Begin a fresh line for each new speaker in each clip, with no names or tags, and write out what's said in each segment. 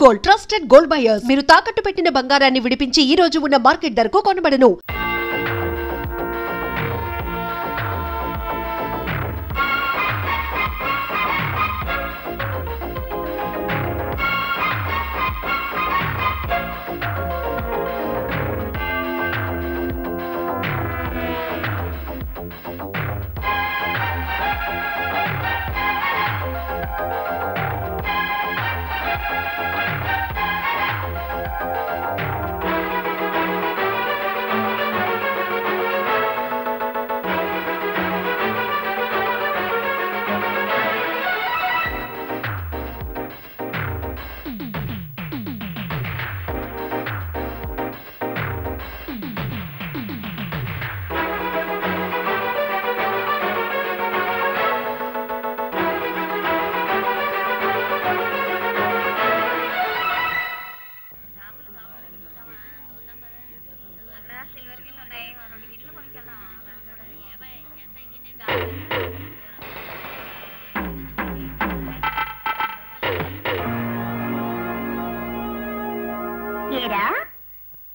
Gold, trusted gold buyers. మీరు తాకట్టు పెట్టిన బంగారాన్ని విడిపించి ఈ రోజు ఉన్న మార్కెట్ ధరకు కొనబడను.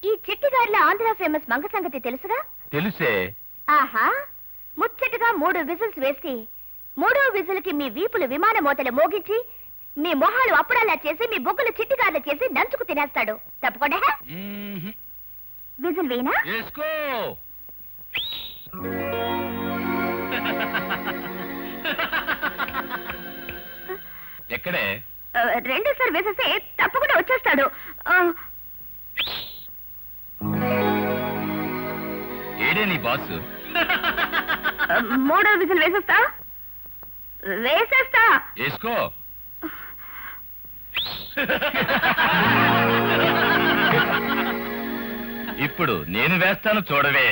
ఈ చిట్టిగారిలో ఆంధ్ర ఫేమస్ మంగ సంగతి తెలుసుగా?
తెలుసే.
ఆహా, ముచ్చటగా 3 విజిల్స్ వేసి 3వ విజిల్కి మీ వీపులు విమాన మోతలు మోగించి మీ మొహాలు అప్పుడలా చేసి మీ బొగ్గులు చిట్టిగారులు చేసి నంచుకు తినేస్తాడు. తప్పకుండా విజిల్ వేయనా?
ఎక్కడే?
రెండోసారి వేసేస్తే తప్పకుండా వచ్చేస్తాడు.
ఏడే నీ బాస్?
3వ విజిల్ వేసేస్తా.
వేసుకో. ఇప్పుడు నేను వేస్తాను, చూడవే.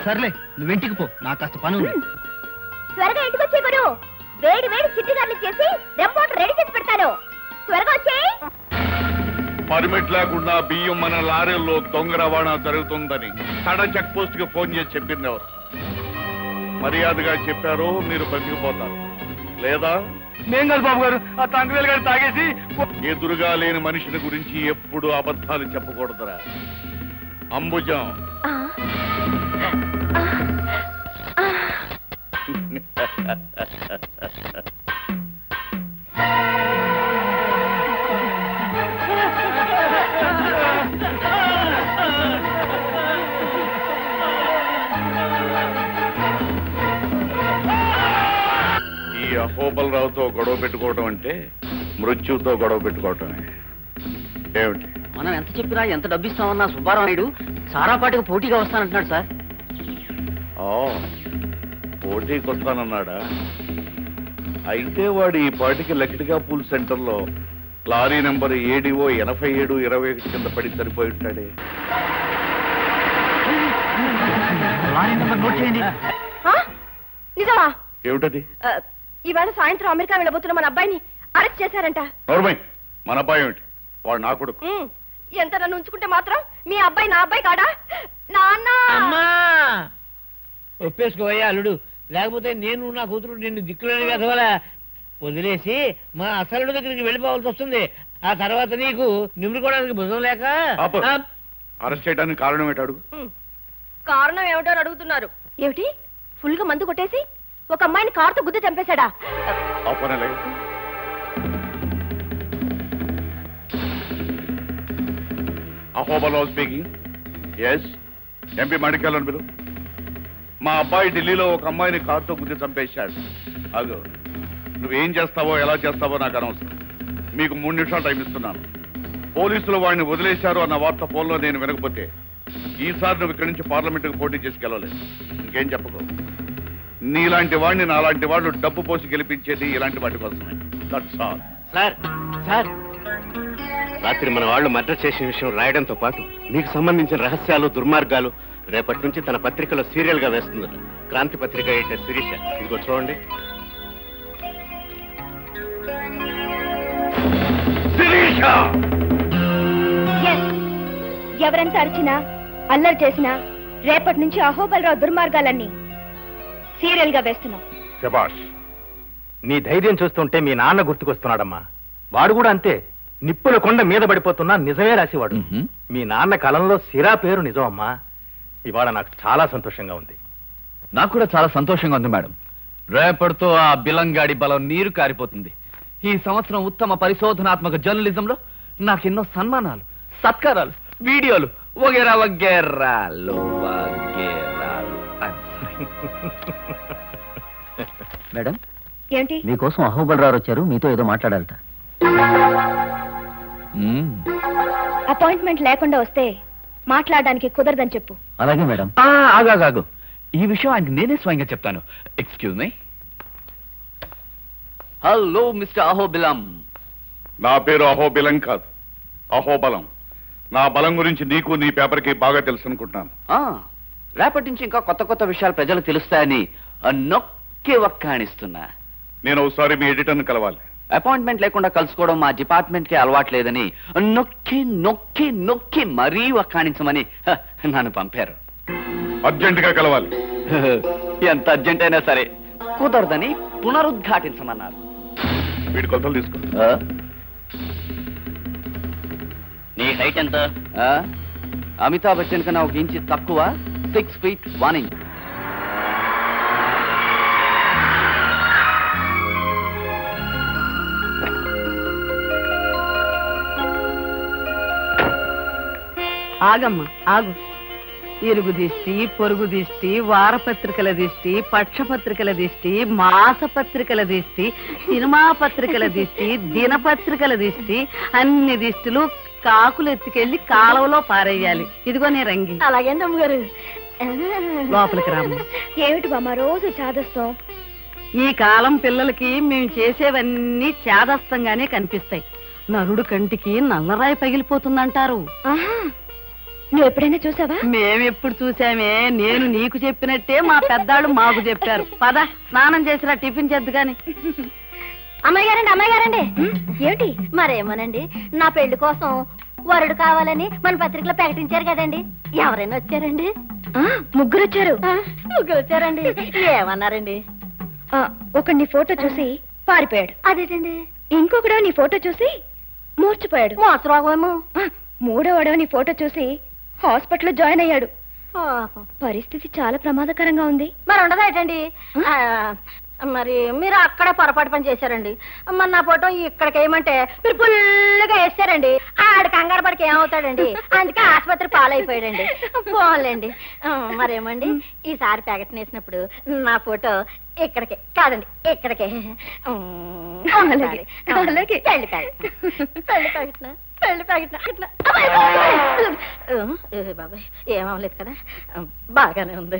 సర్లే, నువ్వింటికి పో, నాకు కాస్త పని ఉంది.
త్వరగా ఇంటికి వచ్చే గురు. వేడి వేడి చిట్టిగారులు చేసి రెమ్మోట రెడీ చేసి పెడతాను. త్వరగా వచ్చే.
పర్మిట్ లేకుండా బియ్యం మన లారీల్లో దొంగ రవాణా జరుగుతుందని తడ చెక్ పోస్ట్ కి ఫోన్ చేసి చెప్పింది ఎవరు? మర్యాదగా చెప్పారు, మీరు బతికిపోతారు. లేదా
నేను కాదు బాబు గారు, ఆ తంగవేలు గారు తాగేసి.
ఎదురుగా లేని మనిషిని గురించి ఎప్పుడు అబద్ధాలు చెప్పకూడదురా. అంబుజం, ఈ అహోబలరావుతో గొడవ పెట్టుకోవటం అంటే మృత్యుతో గొడవ పెట్టుకోవటమే. ఏమిటి?
మనం ఎంత చెప్పినా, ఎంత డబ్బిస్తామన్నా సుబ్బారావు నాయుడు సారాపాటికి పోటీగా వస్తానంటున్నాడు సార్.
పోటీకి వస్తానన్నాడా? అయితే వాడు ఈ పాటికి లకిటిగా పూల్ సెంటర్లో లారీ నెంబర్ ఏడిఓ 8721 కింద పడి సరిపోయి ఉంటాడే.
నిజమా?
ఏమిటది?
ఇవాళ సాయంత్రం అమెరికా వెళ్ళబోతున్న మన అబ్బాయిని అరెస్ట్ చేశారంట.
నోర్మై, మన అబ్బాయి ఏమిటి? వాడు నా కొడుకు.
ఎంత నన్ను ఉంచుకుంటే మాత్రం మీ అబ్బాయి నా అబ్బాయి కాడా? నాన్న
ఒప్పేసుకోవయ్యా అల్లుడు, లేకపోతే నేను నా కూతురు నిన్ను దిక్కులేని కదవల వదిలేసి మా అసలుడు దగ్గరికి వెళ్ళిపోవాల్సి వస్తుంది. ఆ తర్వాత నీకు నిమ్ముకోవడానికి భుజం లేక
అరెస్ట్ చేయడానికి కారణం ఏంటి అడుగు.
కారణం ఏమిటో అడుగుతున్నారు. ఏమిటి? ఫుల్ గా మందు కొట్టేసి ఒక అమ్మాయిని కారుతో గుద్ది చంపేశాడా?
అహోబలరావు స్పీకింగ్. ఎస్, ఎంపీ మాణిక్యాలను మీరు. మా అబ్బాయి ఢిల్లీలో ఒక అమ్మాయిని కారుతో గుద్ది చంపేశాడు. అదో నువ్వేం చేస్తావో ఎలా చేస్తావో నాకు అనవసరం. మీకు 3 నిమిషాలు టైం ఇస్తున్నాను. పోలీసులు వాడిని వదిలేశారు అన్న వార్త ఫోన్లో నేను వినకపోతే ఈసారి నువ్వు ఇక్కడి నుంచి పార్లమెంటుకు పోటీ చేసి గెలవలేదు. ఇంకేం చెప్పకు. నీలాంటి వాడిని నాలాంటి వాళ్ళు డబ్బు పోసి గెలిపించేది ఇలాంటి వాటి కోసమే. That's all.
సార్ సార్, రాత్రి మన వాళ్ళు మర్డర్ చేసిన విషయం రాయడంతో పాటు మీకు సంబంధించిన రహస్యాలు దుర్మార్గాలు రేపటి నుంచి తన పత్రికలో సీరియల్ గా వేస్తుందట. క్రాంతి పత్రిక ఎడిటర్ శిరీష. ఇదిగో చూడండి.
ఎవరెంత అరిచినా అల్లరి చేసినా రేపటి నుంచి అహోబలరావు దుర్మార్గాలన్నీ సీరియల్ గా వేస్తున్నాం.
శభాష్, నీ ధైర్యం చూస్తుంటే మీ నాన్న గుర్తుకొస్తున్నాడమ్మా. వాడు కూడా అంతే, నిప్పుల కొండ మీద పడిపోతున్నా నిజమే రాసేవాడు. మీ నాన్న కలంలో సిరా పేరు నిజమమ్మా. ఇవాళ నాకు చాలా సంతోషంగా ఉంది.
నాకు కూడా చాలా సంతోషంగా ఉంది మేడం. రేపటితో ఆ బిలంగాడి బలం నీరు కారిపోతుంది. ఈ సంవత్సరం ఉత్తమ పరిశోధనాత్మక జర్నలిజంలో నాకెన్నో సన్మానాలు, సత్కారాలు, వీడియోలు వగేరా వగేరాలు వగేరాలు.
మేడం,
ఏంటి?
మీకోసం అహోబలరావు వచ్చారు, మీతో ఏదో మాట్లాడాలట.
అపాయింట్మెంట్ లేకుండా వస్తే మాట్లాడడానికి కుదరదని చెప్పు.
అలాగే మేడం.
ఆగాగాగు, ఈ విషయం ఆయనకి నేనే స్వయంగా చెప్తాను. Excuse me. Hello mister Ahobilam.
నా పేరు అహోబిలం కాదు, అహోబలం. నా బలం గురించి నీకు నీ పేపర్కి బాగా తెలుసు అనుకుంటున్నాను.
రేపటి నుంచి ఇంకా కొత్త కొత్త విషయాలు ప్రజలు తెలుస్తాయని నొక్కి వక్కాణిస్తున్నా.
నేను ఒకసారి మీ ఎడిటర్ని కలవాలి.
అపాయింట్మెంట్ లేకుండా కలుసుకోవడం మా డిపార్ట్మెంట్ కి అలవాట్లేదని నొక్కి నొక్కి నొక్కి మరీ వక్కాణించమని నన్ను పంపారు.
అర్జెంట్ గా కలవాలి.
ఎంత అర్జెంట్ అయినా సరే కుదరదని పునరుద్ఘాటించమన్నారు.
వీడి కొలతలు తీసుకో.
నీ హైట్ ఎంత? అమితాబ్ బచ్చన్ కన్నా 1 ఇంచు తక్కువ, 6 feet 1 inch.
ఆగమ్మా ఆగు. ఇరుగు దిష్టి, పొరుగు దిష్టి, వారపత్రికల దిష్టి, పక్షపత్రికల దిష్టి, మాసపత్రికల దిష్టి, సినిమా పత్రికల దిష్టి, దినపత్రికల దిష్టి, అన్ని దిష్టిలు కాకులు ఎత్తుకెళ్లి కాలువలో పారేయాలి. ఇదిగో నీ రంగి.
అలాగే అమ్మగారు.
లోపలికి రామ్మ.
ఏమిటి బామ్మ రోజు చాదస్తాం?
ఈ కాలం పిల్లలకి మేము చేసేవన్నీ చాదస్తంగానే కనిపిస్తాయి. నరుడు కంటికి నల్లరాయి పగిలిపోతుందంటారు.
నువ్వు ఎప్పుడైనా చూసావా?
మేమెప్పుడు చూసామే. నేను నీకు చెప్పినట్టే మా పెద్దాళ్ళు మాకు చెప్పారు. పద స్నానం చేసిరా, టిఫిన్ చేద్దు గాని.
అమ్మాయి గారండి, అమ్మాయి గారండి. ఏమిటి? మరేమోనండి, నా పెళ్లి కోసం వరుడు కావాలని మన పత్రికలో ప్రకటించారు కదండి. ఎవరైనా వచ్చారండి? 3 వచ్చారు. 3 వచ్చారండి. ఏమన్నారండి? ఒకడు నీ ఫోటో చూసి పారిపోయాడు. అదేంటండి? ఇంకొకడు నీ ఫోటో చూసి మూర్చిపోయాడు. మోసరోగమేమో. 3వడో నీ ఫోటో చూసి హాస్పిటల్లో జాయిన్ అయ్యాడు. పరిస్థితి చాలా ప్రమాదకరంగా ఉంది. మరి ఉండదేటండి? మరి మీరు అక్కడే పొరపాటు పని చేశారండి. మరి నా ఫోటో ఇక్కడికి వేయమంటే మీరు ఫుల్గా వేస్తారండి. ఆడు కంగారు పడికి ఏమవుతాడండి? అందుకే ఆసుపత్రి పాలైపోయాడండి. పోలేండి. మరేమండి, ఈసారి ప్యాకెట్ వేసినప్పుడు నా ఫోటో ఇక్కడికి కాదండి, ఇక్కడికే. పెళ్లి ప్యాకెట్ బాబాయ్ ఏమవలేదు కదా, బాగానే ఉంది.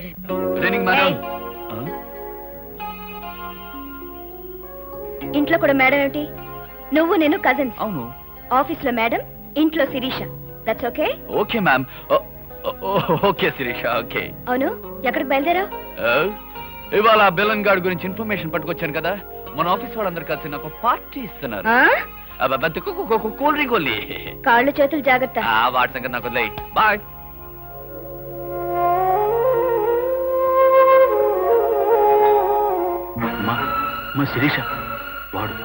ఇంట్లో కూడా మేడం ఏమిటి? నువ్వు నేను కజిన్స్.
అవును.
ఆఫీస్ లో మేడం, ఇంట్లో Sirisha. That's okay?
Okay ma'am. Okay Sirisha, okay.
అవును, ఎక్కడికి బయలుదేరావు?
ఇవాళ బెలన్ గార్డ్ గురించి ఇన్ఫర్మేషన్ పట్టుకొచ్చాను కదా. మన ఆఫీస్ వాళ్ళందరూ కలిసి నాకు పార్టీ ఇస్తున్నారు. Cool drink only.
కాళ్ళు చేతులు జాగ్రత్త.
వాటి సంగతి నాకు వదిలేయ్. బాయ్.
మా శిరీష, వాడు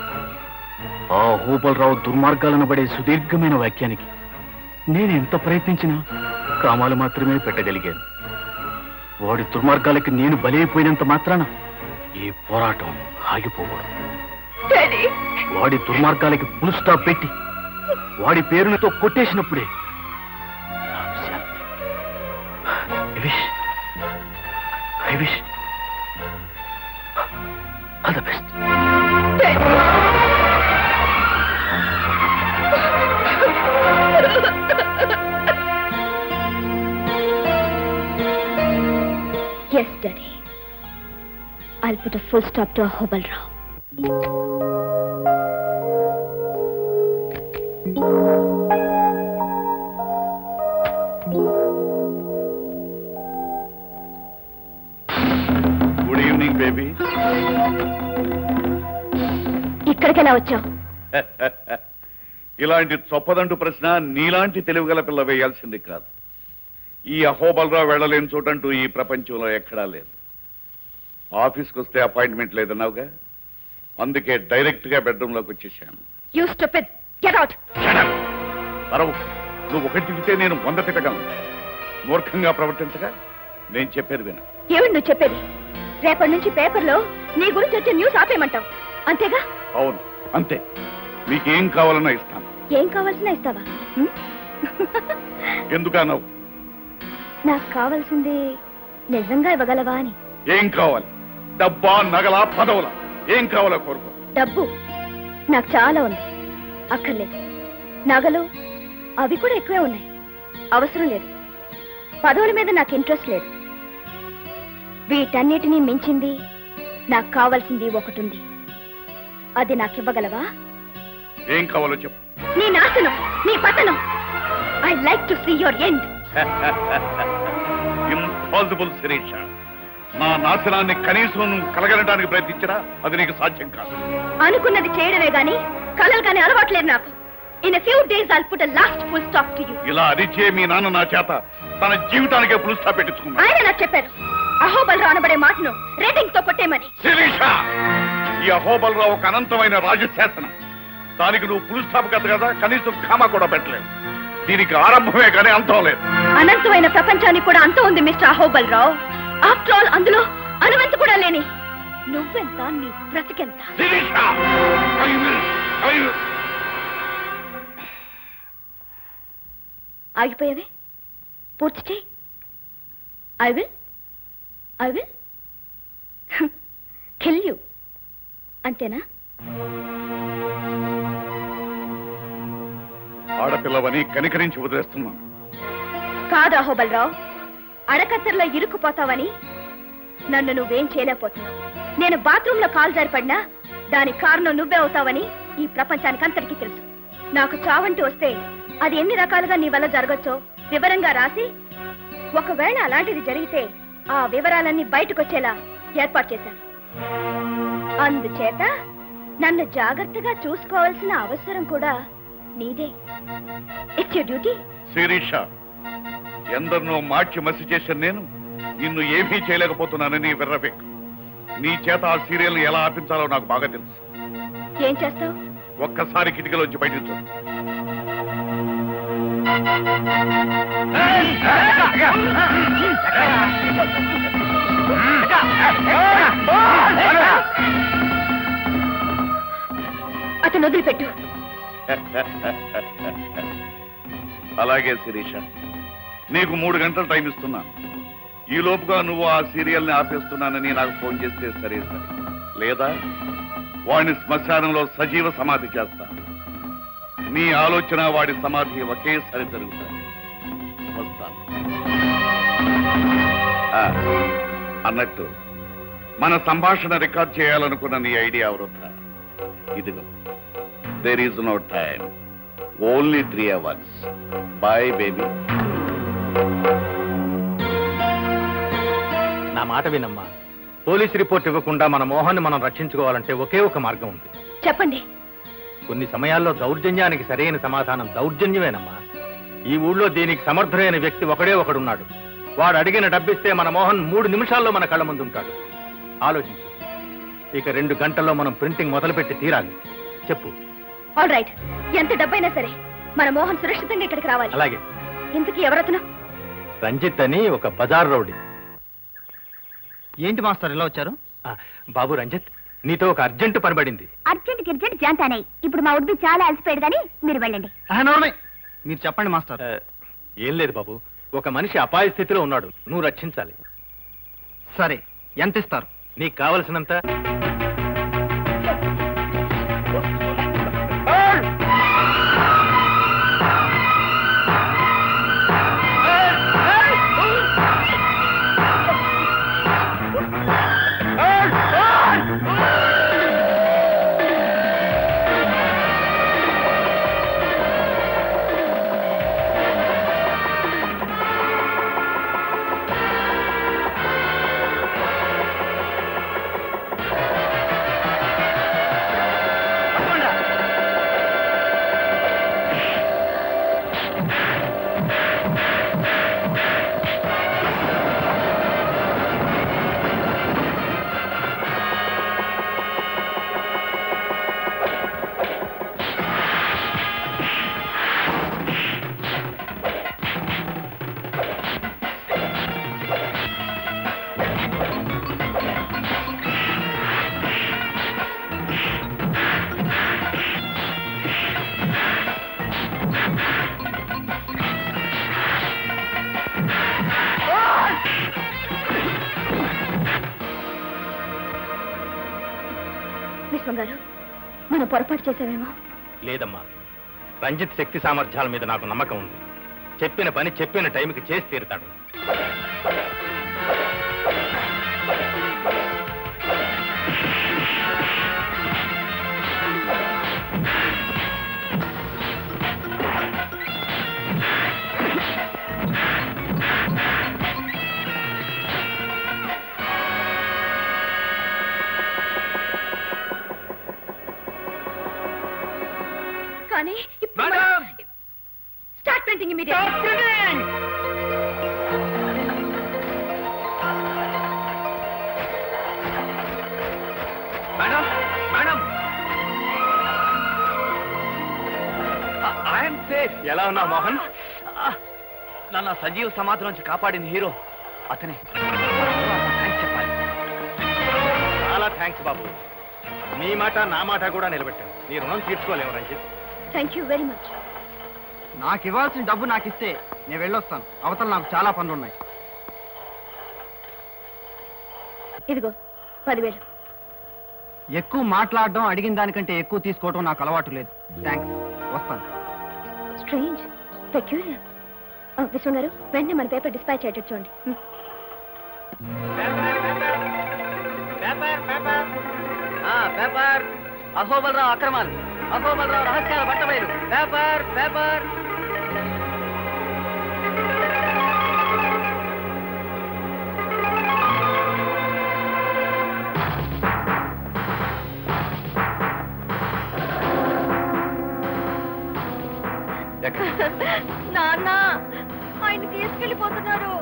ఆ అహోబలరావు దుర్మార్గాలను పడే సుదీర్ఘమైన వాక్యానికి నేను ఎంత ప్రయత్నించినా కామాలు మాత్రమే పెట్టగలిగాను. వాడి దుర్మార్గాలకి నేను బలైపోయినంత మాత్రాన ఈ పోరాటం ఆగిపోకూడదు. వాడి దుర్మార్గాలకి ఫుల్ స్టాప్ పెట్టి వాడి పేరునితో కొట్టేసినప్పుడే
I wish all the best.
Yes, Daddy. I'll put a full stop to Ahobal Rao.
Good evening baby.
ఇక్కడికి ఎలా వచ్చావు?
ఇలాంటి చొప్పదంటు ప్రశ్న నీలాంటి తెలివిగల పిల్ల వేయాల్సింది కాదు. ఈ అహోబలరావు వెళ్ళలేని చోటంటూ ఈ ప్రపంచంలో ఎక్కడా లేదు. ఆఫీస్కి వస్తే అపాయింట్మెంట్ లేదన్నావుగా, అందుకే డైరెక్ట్ గా బెడ్రూమ్ లోకి వచ్చేసాను.
You stupid! Get out!
పరవు, నువ్వు ఒకటి తింటే నేను 100 తిట్టగలను. మూర్ఖంగా ప్రవర్తించగా నేను చెప్పేది విను.
ఏమిటి నువ్వు చెప్పేది? రేపటి నుంచి పేపర్లో నీ గురించి వచ్చే న్యూస్ ఆపేయమంటావు అంతేగా?
అవును, అంతే. నీకేం కావాలన్నా ఇస్తాను.
ఏం కావాల్సిన ఇస్తావా?
ఎందుకన్నావు?
నాకు కావాల్సింది నిజంగా ఇవ్వగలవా అని.
ఏం కావాలి? డబ్బా, నగలా, పదవులా? ఏం కావాలో కోరుకో.
డబ్బు నాకు చాలా ఉంది, అక్కర్లేదు. నగలు అవి కూడా ఎక్కువే ఉన్నాయి, అవసరం లేదు. పదవుల మీద నాకు ఇంట్రెస్ట్ లేదు. వీటన్నిటినీ మించింది నాకు కావాల్సింది ఒకటి ఉంది. అది నాకు ఇవ్వగలవా?
ఏం కావాలో చెప్పు.
నీ నాశనం, నీ పతనం. I like to see your end.
Impossible Sirisha. నా నాశనాన్ని కనీసం నువ్వు కలగనడానికి ప్రయత్నించరా? అది నీకు సాధ్యం కాదు.
అనుకున్నది చేయడమే గాని కలలు కానీ అలవాట్లేదు నాకు. In few days I'll put last full stop to you.
ఇలా అరిచే మీ నాన్న నా చేత తన జీవితానికే ఫుల్ స్టాప్ పెట్టించుకున్నాడు.
ఆయన నాకు చెప్పారు అహోబలరావు అనబడే మాటను రేటింగ్ తో కొట్టేమని.
శిరీష, ఈ అహోబలరావు ఒక అనంతమైన రాజశాసనం. దానికి నువ్వు ఫుల్ స్టాప్ కదా, కనీసం కామా కూడా పెట్టలేవు. దీనికి ఆరంభమే కానీ అంతం లేదు.
అనంతమైన ప్రపంచానికి కూడా అంతం ఉంది మిస్టర్ అహోబలరావు. ఆఫ్టర్ ఆల్ అందులో అనువంత కూడా లేని నువ్వెంత, నీ బ్రతికెంత? ఆగిపోయావే, పూర్తి చేయి. I will kill you. అంతేనా?
ఆడపిల్లవని కనికరించి వదిలేస్తున్నాను.
కాదు అహోబలరావు, అడకత్తెరలో ఇరుక్కుపోతావని నన్ను నువ్వేం చేయలేకపోతున్నావు. నేను బాత్రూమ్ లో కాలు జారిపడినా దానికి కారణం నువ్వే అవుతావని ఈ ప్రపంచానికి అంతటికీ తెలుసు. నాకు చావంటూ వస్తే అది ఎన్ని రకాలుగా నీ వల్ల జరగచ్చో వివరంగా రాసి, ఒకవేళ అలాంటిది జరిగితే ఆ వివరాలన్నీ బయటకొచ్చేలా ఏర్పాటు చేశాను. అందుచేత నన్ను జాగ్రత్తగా చూసుకోవాల్సిన అవసరం కూడా నీదే. It's your duty.
శిరీష, ఎందరినో మార్చి మసి చేసిన నేను నిన్ను ఏమీ చేయలేకపోతున్నానని విర్రవేకు. నీ చేత ఆ సీరియల్ ఎలా ఆపించాలో నాకు బాగా తెలుసు.
ఏం చేస్తావు?
ఒక్కసారి కిటికీలోంచి బయటికి చూడు.
అతను వదిలిపెట్టు.
అలాగే శిరీష, నీకు 3 గంటలు టైం ఇస్తున్నాను. ఈ లోపుగా నువ్వు ఆ సీరియల్ని ఆపేస్తున్నానని నాకు ఫోన్ చేస్తే సరే సరే, లేదా వాడిని శ్మశానంలో సజీవ సమాధి చేస్తా. నీ ఆలోచన వాడి సమాధి ఒకేసారి జరుగుతాయి. వస్తాను. అన్నట్టు మన సంభాషణ రికార్డ్ చేయాలనుకున్న నీ ఐడియా వృధా. ఇదిగో, there is no time, only 3 hours. Bye baby.
నా మాట వినమ్మా. పోలీస్ రిపోర్ట్ ఇవ్వకుండా మన మోహన్ మనం రక్షించుకోవాలంటే ఒకే ఒక మార్గం ఉంది.
చెప్పండి.
కొన్ని సమయాల్లో దౌర్జన్యానికి సరైన సమాధానం దౌర్జన్యమేనమ్మా. ఈ ఊళ్ళో దీనికి సమర్థుడైన వ్యక్తి ఒకడే ఒకడున్నాడు. వాడు అడిగిన డబ్బిస్తే మన మోహన్ 3 నిమిషాల్లో మన కళ్ళ ముందు ఉంటాడు. ఆలోచించు. ఇక 2 గంటల్లో మనం ప్రింటింగ్ మొదలుపెట్టి తీరాలి. చెప్పు.
ఆల్ రైట్, ఎంత డబ్బైనా సరే మన మోహన్ సురక్షితంగా ఇక్కడికి రావాలి.
అలాగే.
ఇంతకీ ఎవరతను?
రంజిత్ అని ఒక బజార్ రౌడీ.
ఏంటి మాస్టర్ ఇలా వచ్చారు?
బాబు రంజిత్, నీతో ఒక అర్జెంటు పనిపడింది.
అర్జెంట్ జాంతానే. ఇప్పుడు మా ఉడ్బి చాలా అలసిపోయాడు కానీ మీరు వెళ్ళండి.
మీరు చెప్పండి మాస్టర్.
ఏం లేదు బాబు, ఒక మనిషి అపాయ స్థితిలో ఉన్నాడు, నువ్వు రక్షించాలి.
సరే, ఎంత ఇస్తారు?
నీకు కావలసినంత.
విశ్వం గారు, మనం పొరపాటు చేసామేమో.
లేదమ్మా, రంజిత్ శక్తి సామర్థ్యాల మీద నాకు నమ్మకం ఉంది. చెప్పిన పని చెప్పిన టైంకి చేసి తీరుతాడు.
కానీ start printing immediate.
Madam, madam, I'm safe.
ఎలా ఉన్నావు మోహన్?
నన్ను సజీవ సమాధి నుంచి కాపాడిన హీరో అతనే. చెప్పాలి.
చాలా థ్యాంక్స్ బాబు. నీ మాట నా మాట కూడా నిలబెట్టాను. నీ రుణం తీర్చుకోలేము Ranjith.
Thank you very much.
నాకు ఇవ్వాల్సిన డబ్బు నాకు ఇస్తే నేను వెళ్ళొస్తాను. అవతల నాకు చాలా పనులు ఉన్నాయి.
ఇదిగో 10,000.
ఎక్కువ మాట్లాడడం, అడిగిన దానికంటే ఎక్కువ తీసుకోవడం నాకు అలవాటు లేదు. థ్యాంక్స్, వస్తాను.
Strange, peculiar. విశ్వం గారు, వెంటనే మన పేపర్ డిస్పాచ్ అయ్యేటట్టు చూడండి.
పేపర్ అహోబలరావు అక్రమాలు, అహోబలరావు రహస్యాల బట్టబయలు. Paper paper.
నాన్న, ఆయన తీసుకెళ్ళిపోతున్నారు.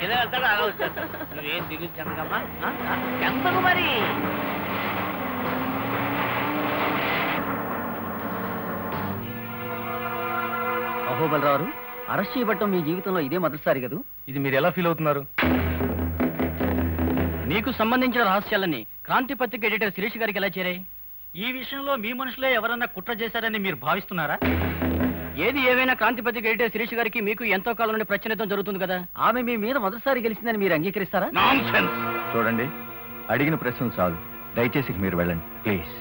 ఇలా వెళ్తాడు, అలా వచ్చేస్తాడు. నువ్వేం దిగులు చెందకమ్మా. ఎందుకు మరి?
అహోబలరావు అరెస్ట్ చేయబట్టం మీ జీవితంలో ఇదే మొదటిసారి కదూ?
ఇది మీరు ఎలా ఫీల్ అవుతున్నారు?
మీకు సంబంధించిన రహస్యాలన్నీ క్రాంతి పత్రిక ఎడిటర్ శిరీష్ గారికి ఎలా చేరాయి?
ఈ విషయంలో మీ మనుషులే ఎవరన్నా కుట్ర చేశారని మీరు భావిస్తున్నారా?
ఏది ఏమైనా క్రాంతి పత్రిక ఎడిటర్ శిరీష్ గారికి మీకు ఎంతో కాలం నుండి ప్రశ్నితం జరుగుతుంది కదా. ఆమె మీ మీద మొదటిసారి గెలిచిందని మీరు అంగీకరిస్తారా?
చూడండి, అడిగిన ప్రశ్నలు చాలు. దయచేసి మీరు వెళ్ళండి ప్లీజ్.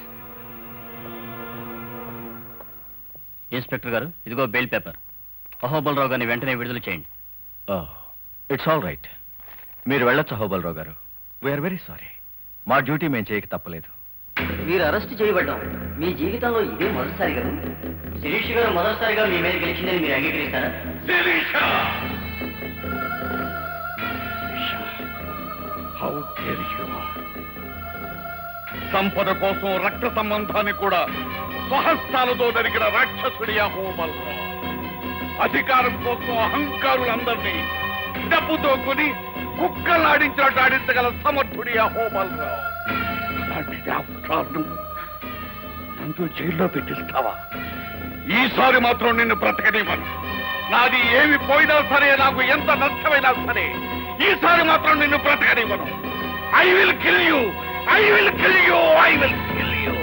ఇన్స్పెక్టర్ గారు, ఇదిగో బెయిల్ పేపర్. అహోబలరావు గారిని వెంటనే విడుదల చేయండి.
It's all right. మీరు వెళ్ళొచ్చు అహోబలరావు గారు. We're very sorry. మా డ్యూటీ మేము చేయక తప్పలేదు.
మీరు అరెస్ట్ చేయబడ్డాం మీ జీవితంలో ఇదే మొదటిసారి కదా. శిరీష్ గారు మొదటిసారిగా మీ మీద గెలిచిందని మీరు అంగీకరిస్తారా?
సంపద కోసం రక్త సంబంధాన్ని కూడా స్వహస్తాలతో జరిగిన రాక్షసుడి అహోబలరావు. అధికారం కోసం అహంకారులందరినీ డబ్బుతో కొని కుక్కలాడించినట్టు ఆడించగల సమర్థుడి అహోబలరావు. నన్ను జైల్లో పెట్టిస్తావా? ఈసారి మాత్రం నిన్ను బ్రతకనివ్వను. నాది ఏమి పోయినా సరే, నాకు ఎంత నష్టమైనా సరే, ఈసారి మాత్రం నిన్ను బ్రతకనివ్వను. I will kill you, I will kill you, I will kill you.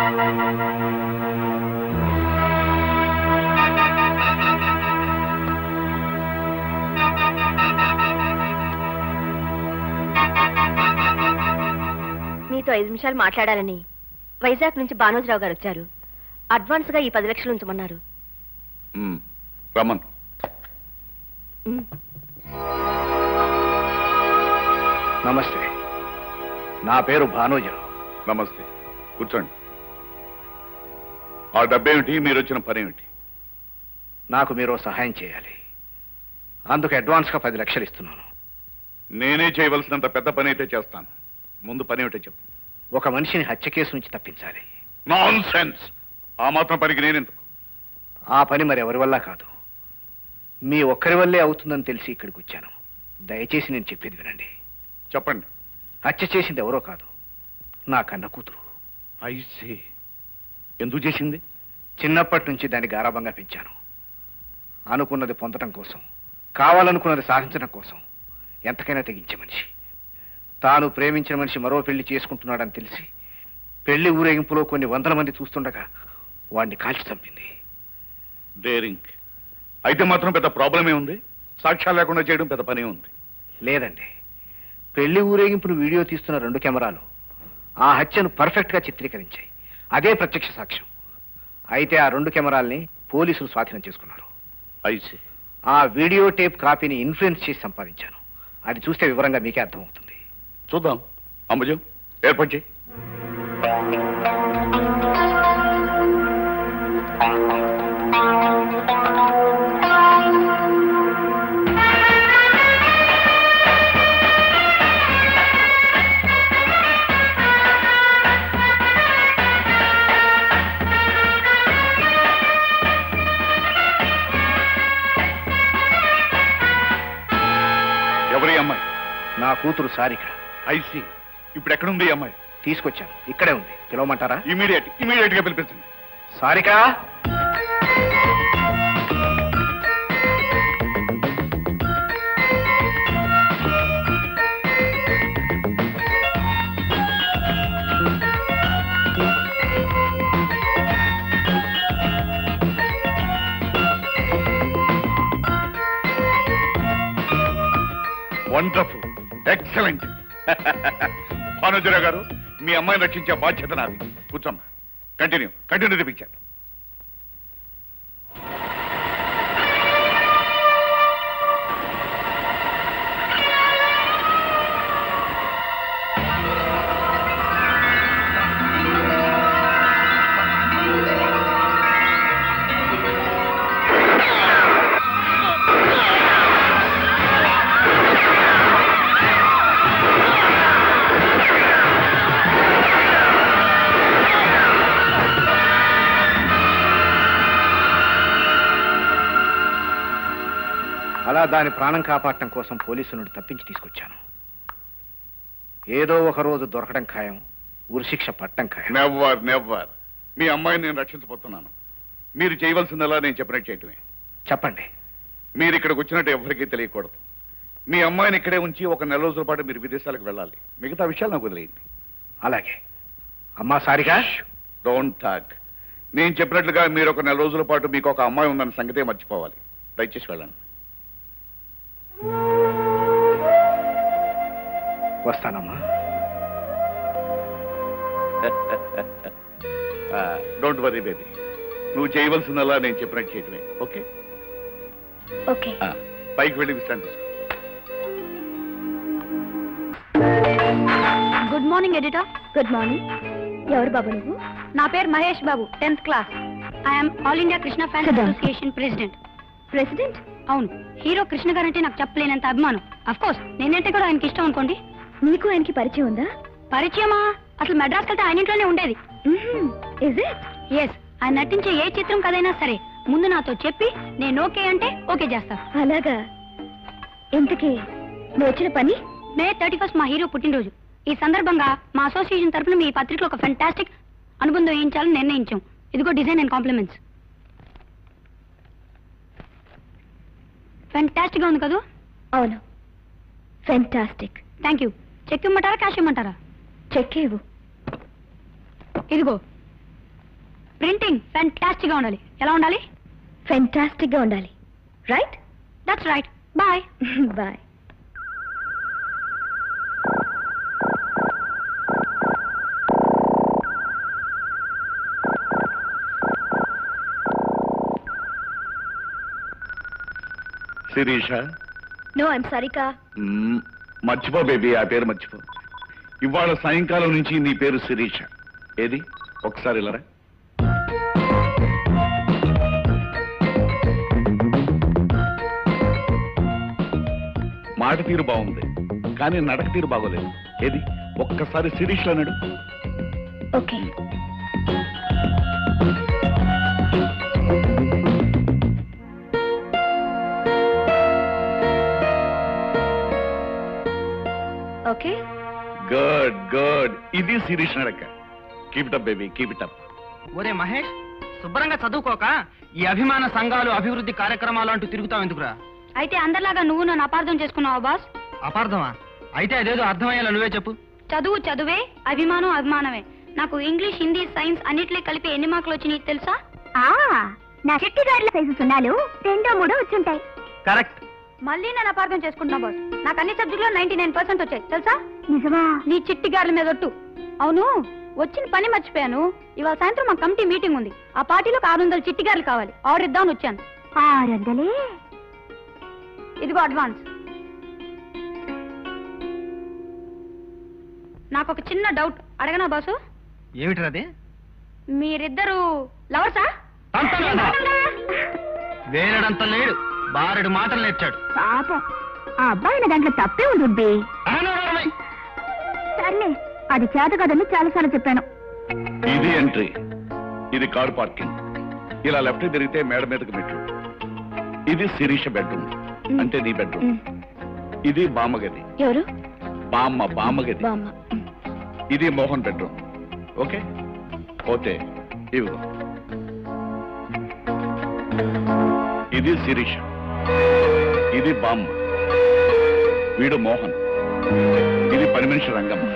మీతో 5 నిమిషాలు మాట్లాడాలని వైజాగ్ నుంచి భానోజరావు గారు వచ్చారు. అడ్వాన్స్ గా ఈ 10 లక్షలు ఉంచమన్నారు.
రమన్,
నమస్తే, నా పేరు భానోజరావు.
నమస్తే, కూర్చోండి. ఆ డబ్బేమిటి, మీరు వచ్చిన పని ఏమిటి?
నాకు మీరు సహాయం చేయాలి. అందుకు అడ్వాన్స్గా 10 లక్షలు ఇస్తున్నాను.
నేనే చేయవలసినంత పెద్ద పని అయితే చేస్తాను. ముందు పని ఏమిటో చెప్పు.
ఒక మనిషిని హత్య కేసు నుంచి తప్పించాలి.
Non sense! ఆ మాత్రం పనికి నేనెందుకు?
ఆ పని మరి ఎవరి వల్ల కాదు, మీ ఒక్కరి వల్లే అవుతుందని తెలిసి ఇక్కడికి వచ్చాను. దయచేసి నేను చెప్పేది వినండి.
చెప్పండి.
హత్య చేసింది ఎవరో కాదు, నా కన్న కూతురు.
ఐసీ. ఎందుకు చేసింది?
చిన్నప్పటి నుంచి దాన్ని గారాబంగా పెంచాను. అనుకున్నది పొందడం కోసం, కావాలనుకున్నది సాధించడం కోసం ఎంతకైనా తెగించే మనిషి. తాను ప్రేమించిన మనిషి మరో పెళ్లి చేసుకుంటున్నాడని తెలిసి పెళ్లి ఊరేగింపులో కొన్ని 100 మంది చూస్తుండగా వాడిని కాల్చి చంపింది.
డేరింగ్. అయితే మాత్రం పెద్ద ప్రాబ్లమే ఉంది. సాక్ష్యాలు లేకుండా చేయడం పెద్ద పనే ఉంది.
లేదండి, పెళ్లి ఊరేగింపును వీడియో తీస్తున్న 2 కెమెరాలు ఆ హత్యను పర్ఫెక్ట్ గా చిత్రీకరించాయి. అదే ప్రత్యక్ష సాక్ష్యం. అయితే ఆ 2 కెమెరాల్ని పోలీసులు స్వాధీనం చేసుకున్నారు.
ఐసీ.
ఆ వీడియో టేప్ కాపీని ఇన్ఫ్లుయెన్స్ చేసి సంపాదించాను. అది చూస్తే వివరంగా మీకే అర్థమవుతుంది.
చూద్దాం. అంబుజం, ఏర్పాటు చేయి. ఎవరి అమ్మాయి?
నా కూతురు సారిక.
ఐసీ. ఇప్పుడు ఎక్కడుంది ఈ అమ్మాయి?
తీసుకొచ్చాను, ఇక్కడే ఉంది. పిలవమంటారా?
ఇమీడియట్ గా పిలిపించండి.
Sarika,
wonderful, excellent. భానుజరావు గారు, మీ అమ్మాయిని రక్షించే బాధ్యత నాది. కూర్చోమ్మా. కంటిన్యూ తెప్పించాను.
అలా దాని ప్రాణం కాపాడటం కోసం పోలీసులను తప్పించి తీసుకొచ్చాను. ఏదో ఒక రోజు దొరకడం ఖాయం, ఉరిశిక్ష పట్టడం ఖాయం.
నెవర్. మీ అమ్మాయిని నేను రక్షించబోతున్నాను. మీరు చేయవలసిందలా నేను చెప్పినట్టు చేయటమే.
చెప్పండి.
మీరు ఇక్కడికి వచ్చినట్టు ఎవరికీ తెలియకూడదు. మీ అమ్మాయిని ఇక్కడే ఉంచి ఒక 4 రోజుల పాటు మీరు విదేశాలకు వెళ్ళాలి. మిగతా విషయాలు నాకు వదిలేయండి.
అలాగే. అమ్మా సారిక,
డోంట్ టాక్. నేను చెప్పినట్లుగా మీరు ఒక 4 రోజుల పాటు మీకు ఒక అమ్మాయి ఉందన్న సంగతే మర్చిపోవాలి. దయచేసి వెళ్ళండి.
వస్తానమ్మా.
Don't worry baby. నువ్వు చేయవలసిందల్లా నేను చెప్పినట్టు చేయటమే. ఓకే?
ఓకే.
పైకి వెళ్ళి విశ్రాంతి.
Good morning editor. Good morning. ఎవరు బాబు నువ్వు? నా పేరు Mahesh Babu, 10th class. I'm all India Krishna fans association president. President? అవును. హీరో కృష్ణ గారంటే నాకు చెప్పలేనంత అభిమానం. అఫ్ కోర్స్ నేనంటే కూడా ఆయనకి ఇష్టం అనుకోండి. నీకు ఆయనకి పరిచయం ఉందా? పరిచయమా? అసలు మెడ్రాస్ వెళ్తే ఆయన ఇంట్లోనే ఉండేది. ఎస్. ఆయన నటించే ఏ చిత్రం కదైనా సరే ముందు నాతో చెప్పి నేను ఓకే అంటే ఓకే చేస్తా. అలాగా? ఇంతకీ నువ్వు వచ్చిన పని? మే 31 మా హీరో పుట్టినరోజు. ఈ సందర్భంగా మా అసోసియేషన్ తరఫున మీ పత్రికలో ఒక ఫెంటాస్టిక్ అనుబంధం వేయించాలని నిర్ణయించాం. ఇదిగో డిజైన్ అండ్ కాంప్లిమెంట్స్. ఫెంటాస్టిక్ గా ఉంది కదా? అవును, ఫెంటాస్టిక్. Thank you. చెక్ ఇమ్మంటారా, క్యాష్ ఇమ్మంటారా? చెక్ ఇవ్వు. ఇదిగో. ప్రింటింగ్ ఫ్యాంటాస్టిక్ గా ఉండాలి. ఎలా ఉండాలి? ఫ్యాంటాస్టిక్ గా ఉండాలి. Right? That's right. Bye. Bye.
Sirisha.
No I'm Sarika.
మర్చిపో బేబీ, ఆ పేరు మర్చిపో. ఇవాళ సాయంకాలం నుంచి నీ పేరు శిరీష. ఏది ఒకసారి ఇలారా. మాట తీరు బాగుంది, కానీ నడక తీరు బాగోలేదు. ఏది ఒక్కసారి శిరీష్ అన్నాడు.
ఓకే. ఓకే.
Good good. ఇది శిరీష్ నడక. Keep it up baby, keep it up.
ఒరే మహేష్, శుభ్రంగా చదువుకోక ఈ అభిమాన సంఘాలు అభివృద్ధి కార్యక్రమాలు అంటూ తిరుగుతావు ఎందుకురా?
అయితే అందరిలాగా నువ్వు నన్ను అపార్థం చేసుకున్నావా బాస్?
అపార్థమా? అయితే అదేదో అర్థమయ్యేలా నువ్వే చెప్పు.
చదువు చదువే, అభిమానం అభిమానమే. నాకు ఇంగ్లీష్, హిందీ, సైన్స్ అన్నిట్లో కలిపి ఎన్ని మార్కులు వచ్చినాయి తెలుసా? నా చెట్టి గారిల సైజు సున్నాలు 2, 3 వచ్చుంటాయి.
కరెక్ట్.
మళ్ళీ నేను అపార్థం చేసుకుంటున్నా బాస్. నాకు అన్ని సబ్జెక్టులో 99% వచ్చాయి తెలుసా? నిజమా? నీ చిట్టి గార్ల మీద ఒట్టు. అవును, వచ్చిన పని మర్చిపోయాను. ఇవాళ సాయంత్రం మా కమిటీ మీటింగ్ ఉంది. ఆ పార్టీలో 600 చిట్టి గారులు కావాలి. ఆర్డర్ ఇద్దామని వచ్చాను. 600? ఇదిగో అడ్వాన్స్. నాకు ఒక చిన్న డౌట్, అడగనా బాసు?
ఏమిటది?
మీరిద్దరు లవర్సా?
వేరడంత లేడు, బారెడు మాటలు నేర్చాడు.
పాపం, ఆ అబ్బాయి దాంట్లో తప్పే ఉంది. సర్లే, అది చేత కదని చాలాసార్లు చెప్పాను.
ఇది ఎంట్రీ, ఇది కార్ పార్కింగ్. ఇలా లెఫ్ట్ తిరిగితే మేడ మీదకి మెట్లు. ఇది శిరీష బెడ్రూమ్, అంటే నీ బెడ్రూమ్. ఇది బామ్మగది.
ఎవరు?
బామ్మగది. ఇది మోహన్ బెడ్రూమ్. ఓకే, పోతే ఇవిగో. ఇది శిరీష, ఇది బామ్మ, వీడు మోహన్, ఇది పని మనిషి Rangamma.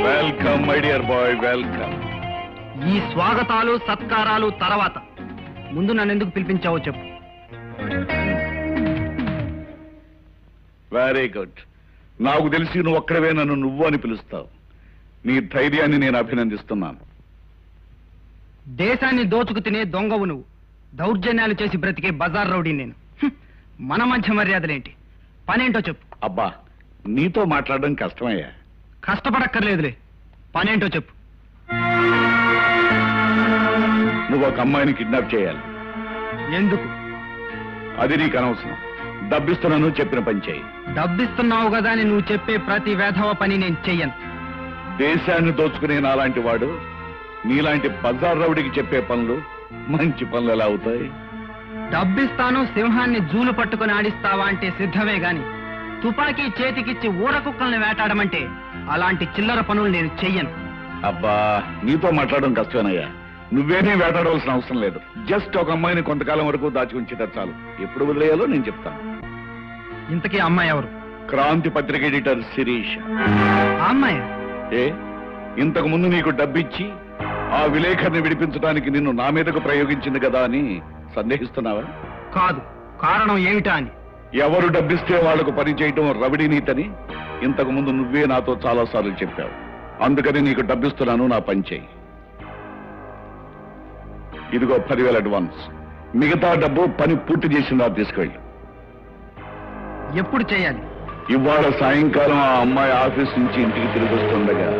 Welcome my dear bye, welcome.
ఈ స్వాగతాలు సత్కారాలు తర్వాత ముందు నన్ను ఎందుకు పిలిపించావో చెప్పు.
Very good. నాకు తెలిసి నువ్వు ఒక్కడవే నన్ను నువ్వు అని పిలుస్తావు. నీ ధైర్యాన్ని నేను అభినందిస్తున్నాను.
దేశాన్ని దోచుకు తినే దొంగవు నువ్వు. దౌర్జన్యాలు చేసి బ్రతికే బజార్ రౌడీ నేను. మన మధ్య మర్యాదలేంటి? పనేంటో చెప్పు.
అబ్బా, నీతో మాట్లాడడం కష్టమయ్యా.
కష్టపడక్కర్లేదులే, పనేంటో చెప్పు.
నువ్వు ఒక అమ్మాయిని కిడ్నాప్ చేయాలి.
ఎందుకు?
అది నీకు అనవసరం. డబ్బిస్తున్నాను, చెప్పిన పని చేయి.
డబ్బిస్తున్నావు కదా అని నువ్వు చెప్పే ప్రతి వేధవ పని నేను చెయ్యను.
దేశాన్ని దోచుకునే నాలాంటి వాడు నీలాంటి బజార్ రౌడికి చెప్పే పనులు మంచి పనులు ఎలా అవుతాయి?
డబ్బిస్తాను, సింహాన్ని జూలు పట్టుకుని ఆడిస్తావా అంటే సిద్ధమే గాని తుపాకీ చేతికిచ్చి ఊర కుక్కల్ని వేటాడమంటే అలాంటి చిల్లర పనులు నేను చెయ్యను.
అబ్బా, నీతో మాట్లాడడం కష్టమేనయ్యా. నువ్వేనే వేటాడవలసిన అవసరం లేదు. జస్ట్ ఒక అమ్మాయిని కొంతకాలం వరకు దాచి ఉంచితే చాలు. ఎప్పుడు వదిలేయాలో నేను చెప్తాను.
ఇంతకీ అమ్మాయి ఎవరు?
క్రాంతి పత్రిక ఎడిటర్ శిరీష.
అమ్మాయి
ఏ ఇంతకు ముందు నీకు డబ్బిచ్చి ఆ విలేకరిని విడిపించడానికి నిన్ను నా మీదకు ప్రయోగించింది కదా అని సందేహిస్తున్నావా?
కాదు. కారణం ఏమిటా అని.
ఎవరు డబ్బిస్తే వాళ్లకు పని చేయటం రవిడి నీతని ఇంతకు ముందు నువ్వే నాతో చాలా సార్లు చెప్పావు. అందుకని నీకు డబ్బిస్తున్నాను, నా పని చేయి. ఇదిగో 10,000 అడ్వాన్స్. మిగతా డబ్బు పని పూర్తి చేసిందా తీసుకెళ్ళి.
ఎప్పుడు చేయాలి?
ఇవాళ సాయంకాలం ఆ అమ్మాయి ఆఫీస్ నుంచి ఇంటికి తిరిగి వస్తుండగా.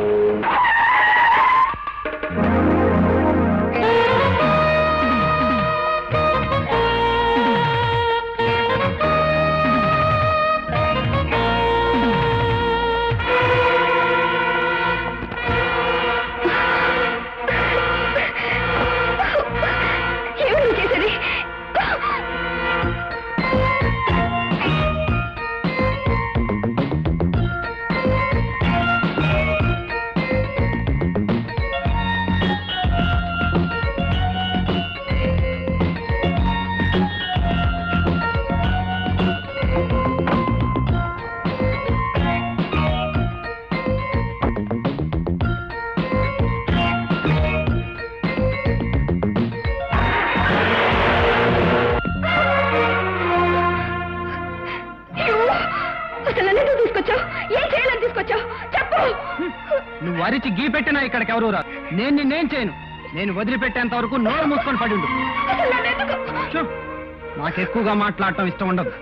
నువ్వు అరిచి గీ పెట్టినా ఇక్కడికి ఎవరు రా. నేను నిన్నేం చేయను. నేను వదిలిపెట్టేంత వరకు నోరు మూసుకొని పడి ఉండు. చూ, నాకు ఎక్కువగా మాట్లాడటం ఇష్టం ఉండదు.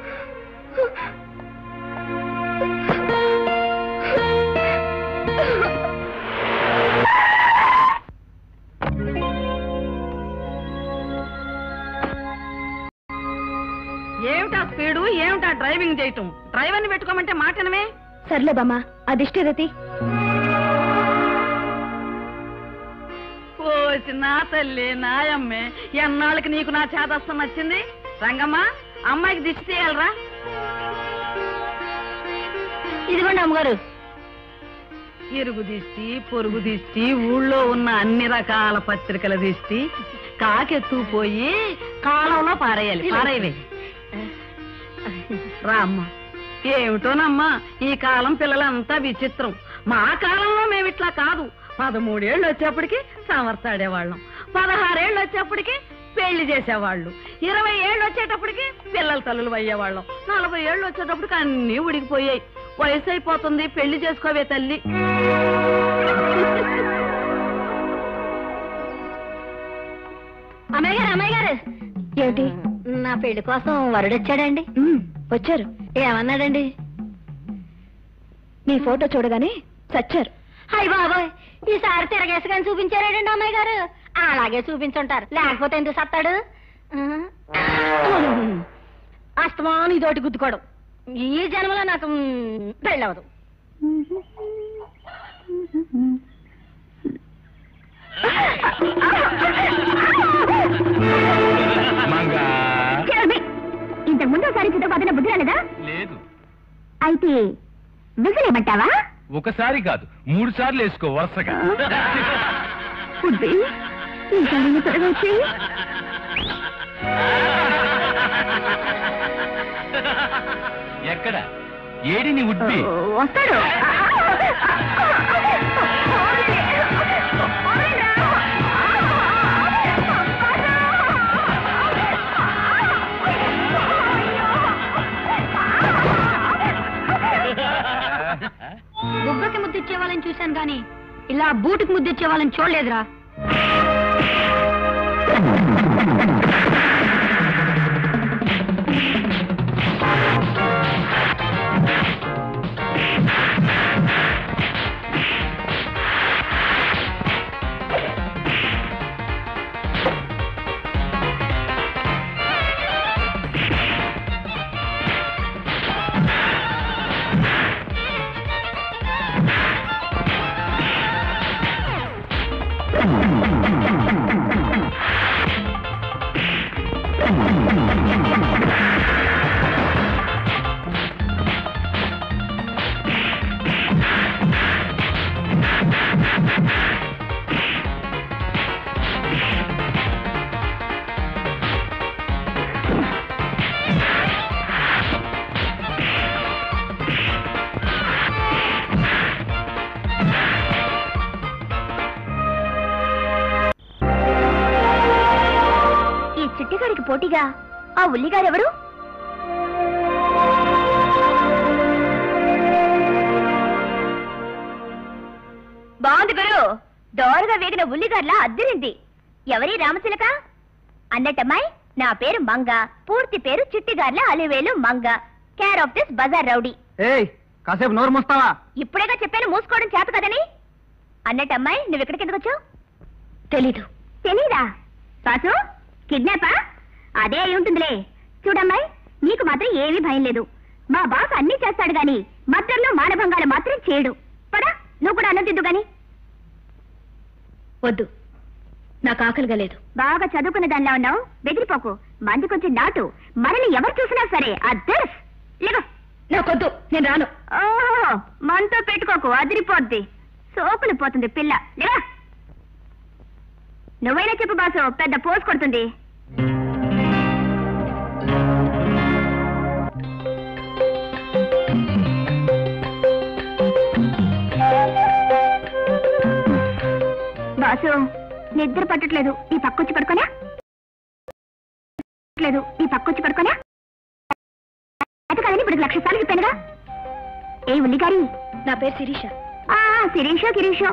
ఏమిటా స్పీడు, ఏమిటా డ్రైవింగ్ చేయటం? డ్రైవర్ని పెట్టుకోమంటే మాటనమే.
సర్లే బామ్మ, అదిష్టే రతి.
ఓసి నా తల్లి నాయమ్మే, ఎన్నాళ్ళకి నీకు నా చేదస్తం వచ్చింది. రంగమ్మ, అమ్మాయికి దిష్టి తీయాలరా.
ఇదిగోండి అమ్మగారు.
ఇరుగు దిష్టి, పొరుగు దిష్టి, ఊళ్ళో ఉన్న అన్ని రకాల పత్రికల దిష్టి కాకెత్తుపోయి కాలంలో పారేయాలి. పారేయవే రామ్మ. ఏమిటోనమ్మా, ఈ కాలం పిల్లలంతా విచిత్రం. మా కాలంలో మేమిట్లా కాదు. 13 ఏళ్ళు వచ్చేప్పటికి సమర్థాడేవాళ్ళం, 16 ఏళ్ళు వచ్చేప్పటికి పెళ్లి చేసేవాళ్ళు, 20 ఏళ్ళు వచ్చేటప్పటికి పిల్లల తల్లులు అయ్యేవాళ్ళం, 40 ఏళ్ళు వచ్చేటప్పటికి అన్నీ ఉడికిపోయాయి. వయసు అయిపోతుంది, పెళ్లి చేసుకోవే తల్లి.
అమ్మాయి గారు, అమ్మాయి గారు. ఏమిటి? నా పెళ్లి కోసం వరుడొచ్చాడండి. వచ్చారు. ఏమన్నాడండి? నీ ఫోటో చూడగానే చచ్చారు. అయ్య బాబోయ్, ఈసారి తిరగేసుకొని చూపించారాడండి అమ్మాయి గారు. అలాగే చూపించుంటారు, లేకపోతే ఎందుకు సత్తాడు? అస్తమాను ఇదోటి గుద్దుకోవడం. ఈ జన్మలో నాకు పెళ్ళవదు. ఇంతకు ముందు ఒకసారి చిత్తపోతున్న బుద్ధి రాలేదా?
లేదు.
అయితే విజలేమంటావా?
ఒకసారి కాదు, 3 సార్లు వేసుకో వరుసగా.
త్వరగా వచ్చి
ఎక్కడ ఏడిని ఉడ్బి
వస్తాడు. బుగ్గకి ముద్దిచ్చే వాళ్ళని చూశాను గాని ఇలా బూటుకి ముద్దిచ్చే వాళ్ళని చూడలేదురా. చిట్టిగారికి పోటీగా ఆ ఉల్లిగారెవరు? బాగుంది గురు. దోరగా వేగిన ఉల్లిగార్లా అద్దరింది. ఎవరి రామచిలక? అన్నట్టమ్మాయి, నా పేరు మంగ, పూర్తి పేరు Chittigarla Alivelu Manga, care of this bazaar rowdy.
కాసేపు నోరు మూస్తావా?
ఇప్పుడేగా చెప్పాను మూసుకోవడం చేత కదని. అన్నట్టమ్మాయి, నువ్వు ఇక్కడికి ఎందుకు వచ్చావు? తెలీదు. తెలీదా? సాసు కిడ్నాపా? అదే అయి ఉంటుందిలే. చూడమ్మాయి, నీకు మాత్రం ఏమీ భయం లేదు. మా బాస్ అన్నీ చేస్తాడు గాని మద్యంలో మానభంగాలు మాత్రం చేయడు. పదా, నువ్వు కూడా అన్నం తిద్దు గాని. వద్దు, నాకు ఆకలిగా లేదు. బాగా చదువుకున్న దానిలా ఉన్నావు, బెదిరిపోకు. మంది కొంచెం నాటు. మనల్ని ఎవరు చూసినా సరే అద్దర్స్. లేక నాకొద్దు, నేను రాను. ఓహో, మనతో పెట్టుకోకు, అదిరిపోద్ది. సోకులు పోతుంది పిల్ల. లేవా, నువ్వైనా చెప్పు బాసు, పెద్ద పోసు కొడుతుంది. బాసు, నిద్ర పట్టట్లేదు. ఈ పక్కొచ్చి పడుకోనా? ఈ పక్కొచ్చి పడుకోనా? అయితే కదండి, ఇప్పుడు 1,00,000 సార్లు చెప్పానుగా. ఏ ఉల్లిగారి, నా పేరు శిరీష. శిరీషో గిరీషో.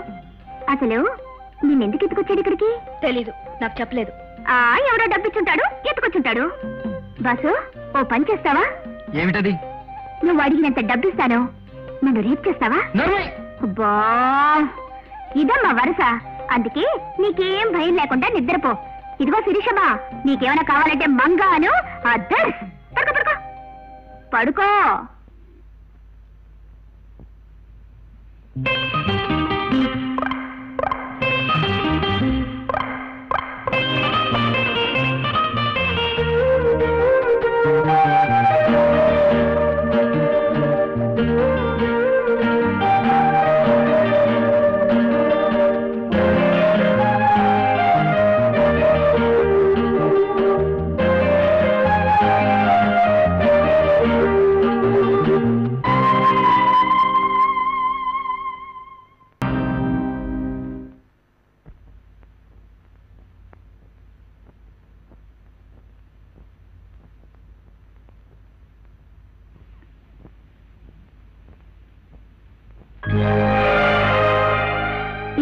అసలు నిన్నెందుకు ఎత్తుకొచ్చాడు ఇక్కడికి?
తెలీదు, నాకు చెప్పలేదు.
ఎవడో డబ్బిచ్చుంటాడు, ఎత్తుకొచ్చుంటాడు. బాసు, ఓ పని చేస్తావా?
ఏమిటది?
నువ్వు అడిగినంత డబ్బిస్తాను, నన్ను రేప్ చేస్తావా? అబ్బా, ఇదమ్మా వరుస. అందుకే నీకేం భయం లేకుండా నిద్రపో. ఇదిగో శిరీషమ్మా, నీకేమైనా కావాలంటే మంగాను అద్దర్స్. పడుకో పడుకో పడుకో.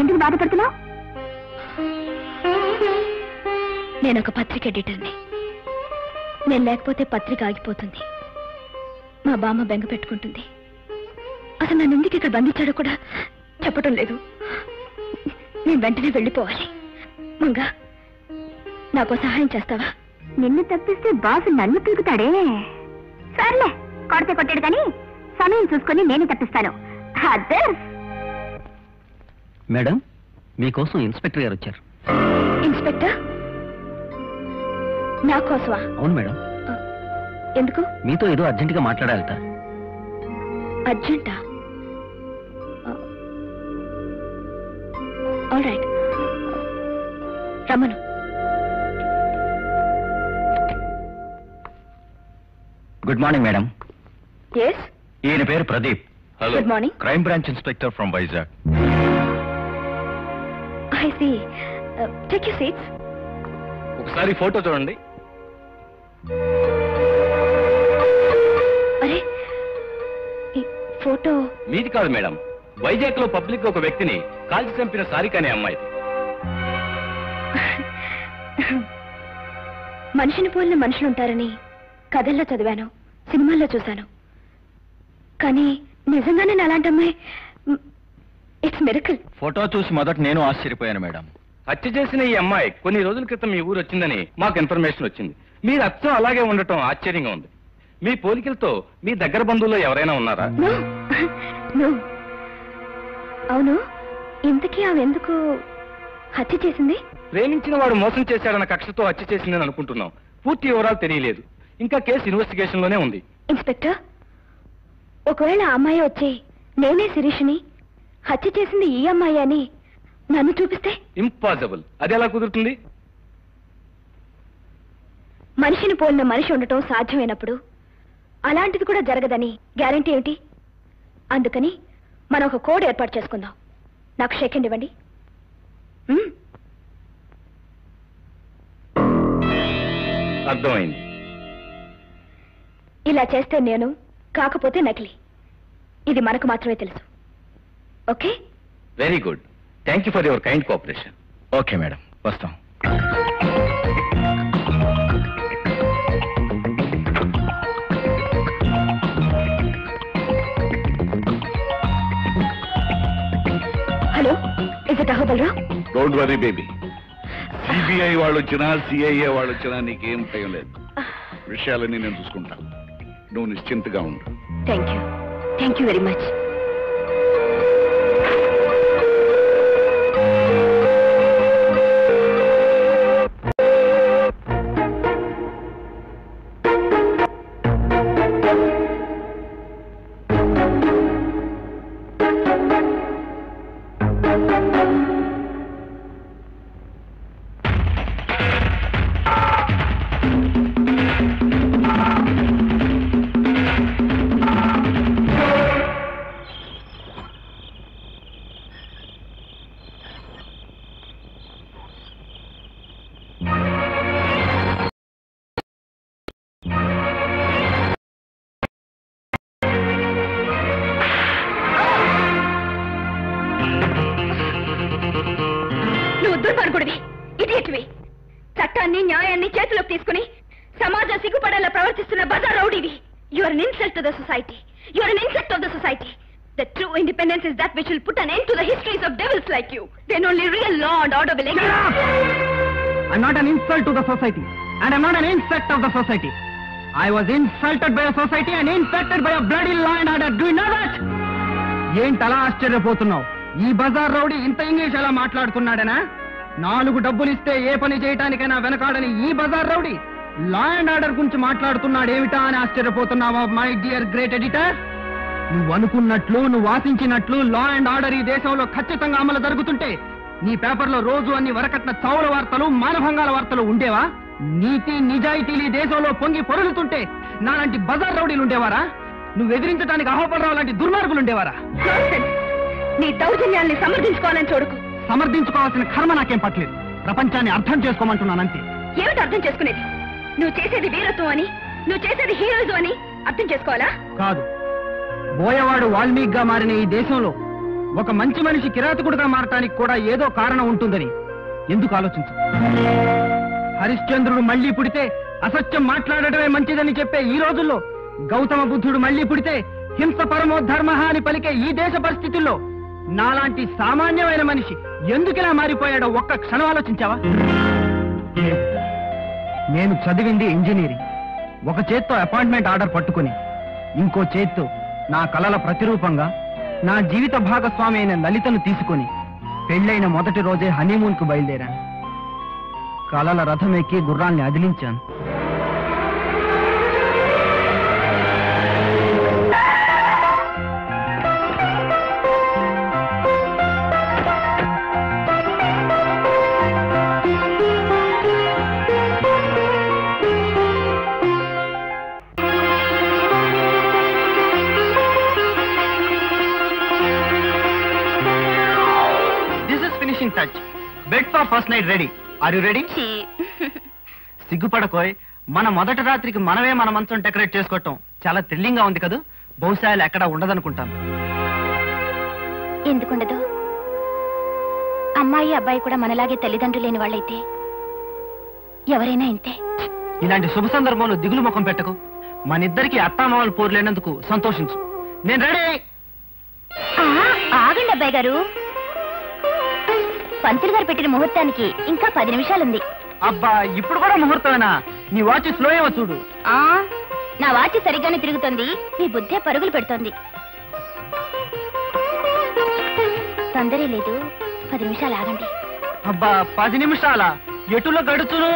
ఎందుకు బాధపడుతున్నావు?
నేను ఒక పత్రిక ఎడిటర్ని. నేను లేకపోతే పత్రిక ఆగిపోతుంది. మా బామ్మ బెంగ పెట్టుకుంటుంది. అసలు నన్ను ఎందుకు ఇక్కడ బంధించాడో కూడా చెప్పటం లేదు. నేను వెంటనే వెళ్ళిపోవాలి. మంగా, నాకు సహాయం చేస్తావా?
నిన్ను తప్పిస్తే బాసు నన్ను పీకుతాడే. సర్లే, కొడితే కొట్టాడు కానీ సమయం చూసుకొని నేనే తప్పిస్తాను. అద్దర్స్.
మేడం, మీకోసం ఇన్స్పెక్టర్ గారు వచ్చారు.
ఇన్స్పెక్టర్? నా కోసమా?
అవును మేడం.
ఎందుకు?
మీతో ఏదో అర్జెంటుగా మాట్లాడాలట.
అర్జెంటా? ఆల్ రైట్, రమ్మను.
Good morning madam.
ఎస్,
ఈయన పేరు Pradeep. Hello.
Good morning.
Crime branch inspector from Vizag.
I see. Take your seats.
ఒకసారి ఫోటో చూడండి.
అరే, ఈ ఫోటో
మీది కాదు మేడం. వైజాగ్ లో పబ్లిక్ ఒక వ్యక్తిని కాల్చి చంపిన సారిక అనే అమ్మాయి.
మనిషిని పోలిన మనుషులు ఉంటారని కథల్లో చదివాను, సినిమాల్లో చూశాను. కానీ నిజంగానే అలాంటి అమ్మాయి. It's miracle.
ఫోటో చూసి మొదట నేను ఆశ్చర్యపోయాను మేడం. హత్య చేసిన ఈ అమ్మాయి కొన్ని రోజుల క్రితం మీ ఊరు వచ్చిందని మాకు ఇన్ఫర్మేషన్ వచ్చింది. మీరు అచ్చం అలాగే ఉండటం ఆశ్చర్యంగా ఉంది. మీ పోలికలతో మీ దగ్గర బంధువుల్లో ఎవరైనా ఉన్నారా?
అవును, ఇంతకీ ఆమె ఎందుకు హత్య చేసింది?
ప్రేమించిన వాడు మోసం చేశాడన్న కక్షతో హత్య చేసిందని అనుకుంటున్నాం. పూర్తి వివరాలు తెలియలేదు. ఇంకా కేసు ఇన్వెస్టిగేషన్ లోనే ఉంది.
ఇన్స్పెక్టర్, ఒకవేళ ఆ అమ్మాయి వచ్చి నేనే శిరీష్ని, హత్య చేసింది ఈ అమ్మాయి అని నన్ను చూపిస్తే?
ఇంపాసిబుల్. అది ఎలా కుదురుతుంది?
మనిషిని పోలిన మనిషి ఉండటం సాధ్యమైనప్పుడు అలాంటిది కూడా జరగదని గ్యారెంటీ ఏమిటి? అందుకని మనం ఒక కోడ్ ఏర్పాటు చేసుకుందాం. నాకు షేక్ హ్యాండ్ ఇవ్వండి.
అర్థమైంది.
ఇలా చేస్తే నేను, కాకపోతే నకిలీ. ఇది మనకు మాత్రమే తెలుసు. Okay?
Very good. Thank you for your kind cooperation. Okay madam, వస్తాం.
Hello, is it Ahobalarao?
Don't worry baby. CBI వాళ్ళు వచ్చినా సిఐఏ వాళ్ళు వచ్చినా నీకేం భయం లేదు. విషయాలన్నీ నేను చూసుకుంటాను. నువ్వు నిశ్చింతగా ఉండు.
Thank you very much. దుర్మార్గుడివి, ఇడియట్వి. చట్టాన్ని న్యాయాన్ని చేతిలోకి తీసుకుని సమాజం సిగ్గుపడేలా ప్రవర్తిస్తున్న Bazar రౌడీవి. You are an insult to the society. You are an insect of the society. The true independence is that which will put an end to the histories of devils like you. Then only real law and order will exist.
I'm not an insult to the society, and I'm not an insect of the society. I was insulted by a society and infected by a bloody law and order. Do you know that? ఏంటలా ఆశ్చర్యపోతున్నావు? ఈ బజార్ rowdy ఇంత English ఎలా మాట్లాడుతున్నాడనా? 4 డబ్బులు ఇస్తే ఏ పని చేయటానికైనా వెనకాడని ఈ బజార్ రౌడీ లా అండ్ ఆర్డర్ గురించి మాట్లాడుతున్నాడేమిటా అని ఆశ్చర్యపోతున్నావా మై డియర్ గ్రేట్ ఎడిటర్? నువ్వు అనుకున్నట్లు, నువ్వు ఆశించినట్లు లా అండ్ ఆర్డర్ ఈ దేశంలో ఖచ్చితంగా అమలు జరుగుతుంటే నీ పేపర్లో రోజు అన్ని వరకట్న చావుల వార్తలు, మానభంగాల వార్తలు ఉండేవా? నీతి నిజాయితీలు ఈ దేశంలో పొంగి పొరులుతుంటే నాలాంటి బజార్ రౌడీలు ఉండేవారా? నువ్వు ఎదిరించడానికి అహోపడరావు లాంటి దుర్మార్గులు ఉండేవారా?
నీ దౌర్జన్యాల్ని సమర్థించుకోవాలని చూడకు.
సమర్థించుకోవాల్సిన కర్మ నాకేం పట్టలేదు. ప్రపంచాన్ని అర్థం చేసుకోమంటున్నానంతే.
ఏమిటి అర్థం చేసుకునేది? నువ్వు చేసేది వీరత్వం అని, నువ్వు చేసేది హీరోయిజం అని అర్థం చేసుకోవాలా?
కాదు. బోయవాడు వాల్మీకిగా మారిన ఈ దేశంలో ఒక మంచి మనిషి కిరాతకుడుగా మారటానికి కూడా ఏదో కారణం ఉంటుందని ఎందుకు ఆలోచించు? హరిశ్చంద్రుడు మళ్లీ పుడితే అసత్యం మాట్లాడటమే మంచిదని చెప్పే ఈ రోజుల్లో గౌతమ బుద్ధుడు మళ్లీ పుడితే హింస పరమో ధర్మ అని పలికే ఈ దేశ పరిస్థితుల్లో నాలాంటి సామాన్యమైన మనిషి ఎందుకిలా మారిపోయాడో ఒక్క క్షణం ఆలోచించావా? నేను చదివింది ఇంజనీరింగ్. ఒక చేత్తో అపాయింట్మెంట్ ఆర్డర్ పట్టుకుని ఇంకో చేత్తో నా కలల ప్రతిరూపంగా నా జీవిత భాగస్వామి అయిన లలితను తీసుకుని పెళ్ళైన మొదటి రోజే హనీమూన్ కు బయలుదేరాను. కలల రథం ఎక్కి గుర్రాల్ని అదిలించాను. Touch bed for first night ready. Are you ready? సిగ్గుపడకోయ్. మన మొదటి రాత్రికి మనమే మన మంచం డెకరేట్ చేసుకోవటం చాలా థ్రిల్లింగ్ గా ఉంది కదా. బహుశా ఎక్కడ ఉండదనుకుంటాను.
ఎందుకుండదు? అమ్మాయి అబ్బాయి కూడా మనలాగే తల్లిదండ్రులు లేని వాళ్ళైతే ఎవరైనా ఇంతే.
ఇలాంటి శుభ సందర్భంలో దిగులు ముఖం పెట్టకు. మనిద్దరికి అత్తామామలు పోరు లేనందుకు సంతోషించు. నేను రెడీ.
ఆగండి అబ్బాయి గారు, పంతులు గారు పెట్టిన ముహూర్తానికి ఇంకా 10 నిమిషాలుంది.
అబ్బా, ఇప్పుడు కూడా ముహూర్తమేనా? నీ వాచ్ స్లో ఏమో చూడు.
నా వాచ్ సరిగ్గానే తిరుగుతుంది, మీ బుద్ధే పరుగులు పెడుతోంది. తొందరే లేదు, 10 నిమిషాలు ఆగండి.
అబ్బా, 10 నిమిషాలా? ఎటులో గడుచును?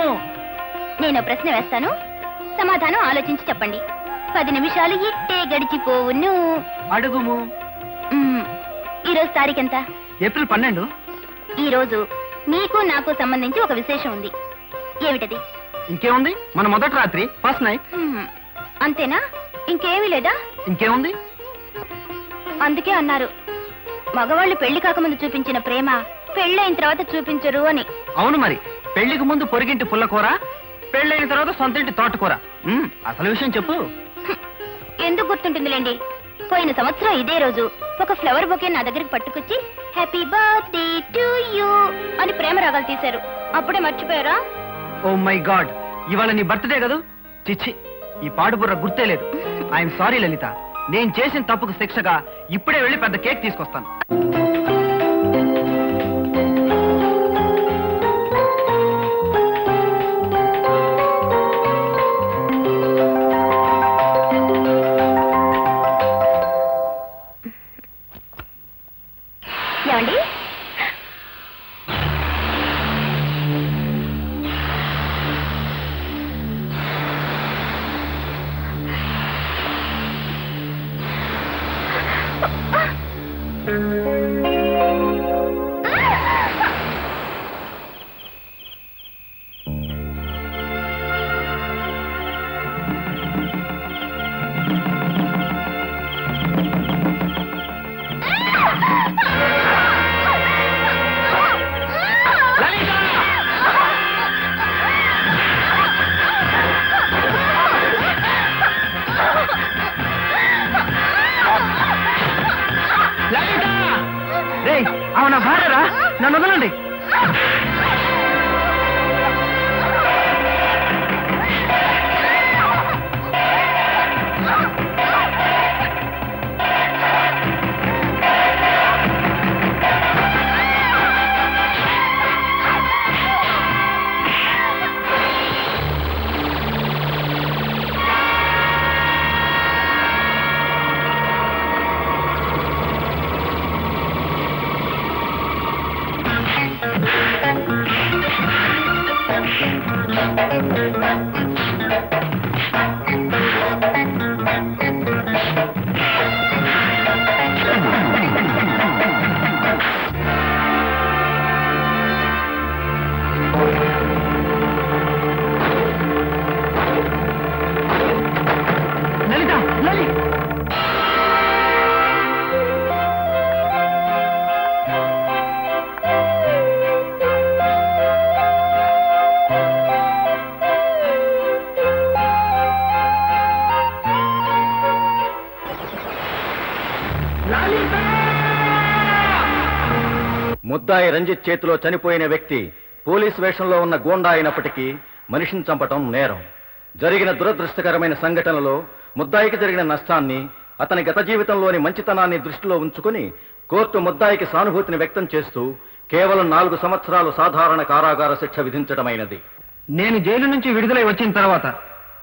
నేను ప్రశ్న వేస్తాను, సమాధానం ఆలోచించి చెప్పండి. 10 నిమిషాలు ఇట్టే గడిచిపోవును.
అడుగుము.
ఈరోజు తారీఖెంత?
ఏప్రిల్ 12.
ఈ రోజు నీకు నాకు సంబంధించి ఒక విశేషం ఉంది. ఏమిటది?
ఇంకేముంది, మన మొదటి రాత్రి, ఫస్ట్ నైట్.
అంతేనా? ఇంకేమీ లేదా?
ఇంకేముంది?
అందుకే అన్నారు మగవాళ్ళు పెళ్లి కాకముందు చూపించిన ప్రేమ పెళ్ళైన తర్వాత చూపించరు అని.
అవును మరి. పెళ్లికి ముందు పొరిగింటి పుల్లకూర, పెళ్ళైన తర్వాత సొంతింటి తోటకూర. అసలు విషయం చెప్పు.
ఎందుకు గుర్తుంటుందిలేండి. పోయిన సంవత్సరం ఇదే రోజు ఒక ఫ్లవర్ బొకే నా దగ్గరికి పట్టుకొచ్చి హ్యాపీ బర్త్డే టు యూ అని ప్రేమ రాగాలు తీశారు. అప్పుడే మర్చిపోయారా?
ఓ మై గాడ్, ఇవాళ నీ బర్త్డే కదా. చిచ్చి, ఈ పాడుబుర్ర గుర్తే లేదు. ఐఎమ్ సారీ లలిత. నేను చేసిన తప్పుకు శిక్షగా ఇప్పుడే వెళ్ళి పెద్ద కేక్ తీసుకొస్తాను.
ఏమండి?
అవునా భార్యరా? నన్ను వదలండి.
ముద్దాయి రంజిత్ చేతిలో చనిపోయిన వ్యక్తి పోలీస్ వేషంలో ఉన్న గూండా అయినప్పటికీ మనిషిని చంపటం నేరం. జరిగిన దురదృష్టకరమైన సంఘటనలో ముద్దాయికి జరిగిన నష్టాన్ని, అతని గత జీవితంలోని మంచితనాన్ని దృష్టిలో ఉంచుకుని కోర్టు ముద్దాయికి సానుభూతిని వ్యక్తం చేస్తూ కేవలం 4 సంవత్సరాలు సాధారణ కారాగార శిక్ష విధించడమైనది.
నేను జైలు నుంచి విడుదలై వచ్చిన తర్వాత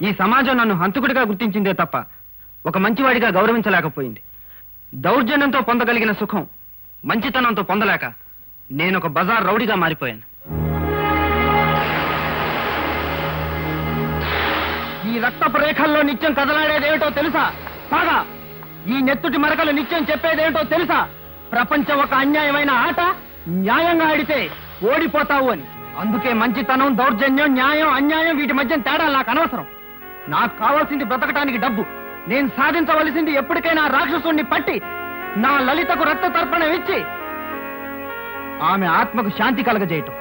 ఈ సమాజం నన్ను హంతకుడిగా గుర్తించిందే తప్ప ఒక మంచివాడిగా గౌరవించలేకపోయింది. దౌర్జన్యంతో పొందగలిగిన సుఖం మంచితనంతో పొందలేక నేను ఒక బజార్ రౌడీగా మారిపోయాను. ఈ రక్తపు రేఖల్లో నిత్యం కదలాడేదేమిటో తెలుసా? కాగా ఈ నెత్తుటి మరకలు నిత్యం చెప్పేదేమిటో తెలుసా? ప్రపంచం ఒక అన్యాయమైన ఆట, న్యాయంగా ఆడితే ఓడిపోతావు అని. అందుకే మంచితనం, దౌర్జన్యం, న్యాయం, అన్యాయం వీటి మధ్య తేడా నాకు అనవసరం. నాకు కావాల్సింది బ్రతకటానికి డబ్బు. నేను సాధించవలసింది ఎప్పటికైనా రాక్షసుణ్ణి పట్టి నా లలితకు రక్త తర్పణం ఇచ్చి ఆమె ఆత్మకు శాంతి కలగజేయటం.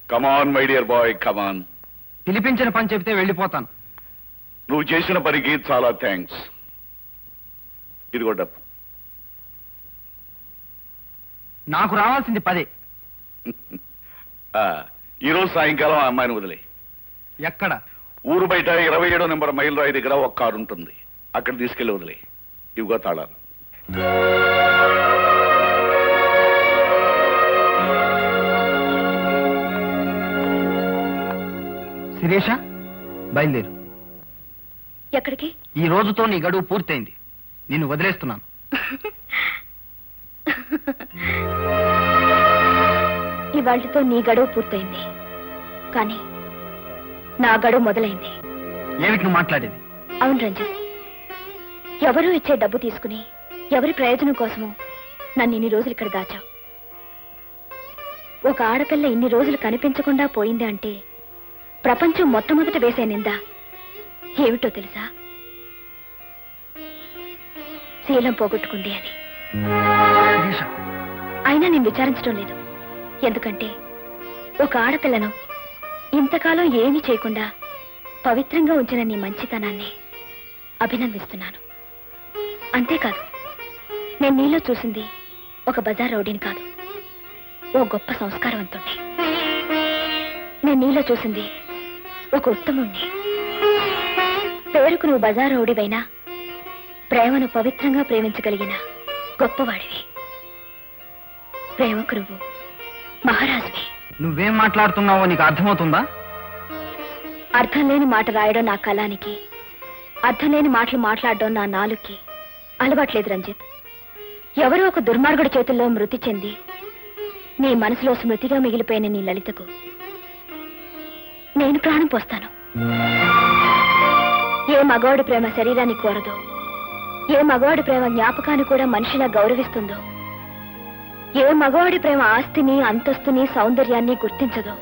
కమాన్ మై డియర్ బాయ్, కమాన్.
పిలిపించిన పని చెబితే వెళ్ళిపోతాను.
నువ్వు చేసిన పనికి చాలా థ్యాంక్స్. ఇదిగో డబ్బు.
నాకు రావాల్సింది 10.
ఈరోజు సాయంకాలం ఆ అమ్మాయిని వదిలే.
ఎక్కడ?
ఊరు బయట 27వ నెంబర్ మైల్ రాయి దగ్గర ఒక కారు ఉంటుంది, అక్కడ తీసుకెళ్లి వదిలే. ఇవిగో తాళాలు.
శిరీష, బయలుదేరు.
ఎక్కడికి?
ఈ రోజుతో నీ గడువు పూర్తయింది. నిన్ను వదిలేస్తున్నాను.
ఇవాళ్టితో నీ గడువు పూర్తయింది, కానీ నా గడువు మొదలైంది.
ఏమిటి నువ్వు మాట్లాడేది?
అవును రంజిత్, ఎవరూ ఇచ్చే డబ్బు తీసుకుని ఎవరి ప్రయోజనం కోసమో నన్ను ఇన్ని రోజులు ఇక్కడ దాచావు. ఒక ఆడపిల్ల ఇన్ని రోజులు కనిపించకుండా పోయింది అంటే ప్రపంచం మొట్టమొదట వేసే నింద ఏమిటో తెలుసా? శీలం పోగొట్టుకుంది అని. అయినా నేను విచారించడం లేదు. ఎందుకంటే ఒక ఆడపిల్లను ఇంతకాలం ఏమీ చేయకుండా పవిత్రంగా ఉంచిన నీ మంచితనాన్ని అభినందిస్తున్నాను. అంతేకాదు, నేను నీలో చూసింది ఒక బజార్ రౌడీని కాదు, ఓ గొప్ప సంస్కారవంతుణ్ణి. నేను నీలో చూసింది ఒక ఉత్తముణ్ణి. పేరుకు నువ్వు బజార్ రౌడీవైనా ప్రేమను పవిత్రంగా ప్రేమించగలిగిన గొప్పవాడివి. ప్రేమకు నువ్వు మహారాజువి.
నువ్వేం మాట్లాడుతున్నావో నీకు అర్థమవుతుందా?
అర్థం లేని మాట రాయడం నా కళానికి, అర్థం లేని మాటలు మాట్లాడడం నా నాలుగుకి అలవాట్లేదు రంజిత్. ఎవరో ఒక దుర్మార్గుడి చేతుల్లో మృతి చెంది నీ మనసులో స్మృతిగా మిగిలిపోయిన నీ లలితకు నేను ప్రాణం పోస్తాను. ఏ మగవాడి ప్రేమ శరీరాన్ని కోరదో, ఏ మగవాడి ప్రేమ జ్ఞాపకాన్ని కూడా మనిషిలా గౌరవిస్తుందో, ఏ మగవాడి ప్రేమ ఆస్తిని, అంతస్తుని, సౌందర్యాన్ని గుర్తించదో,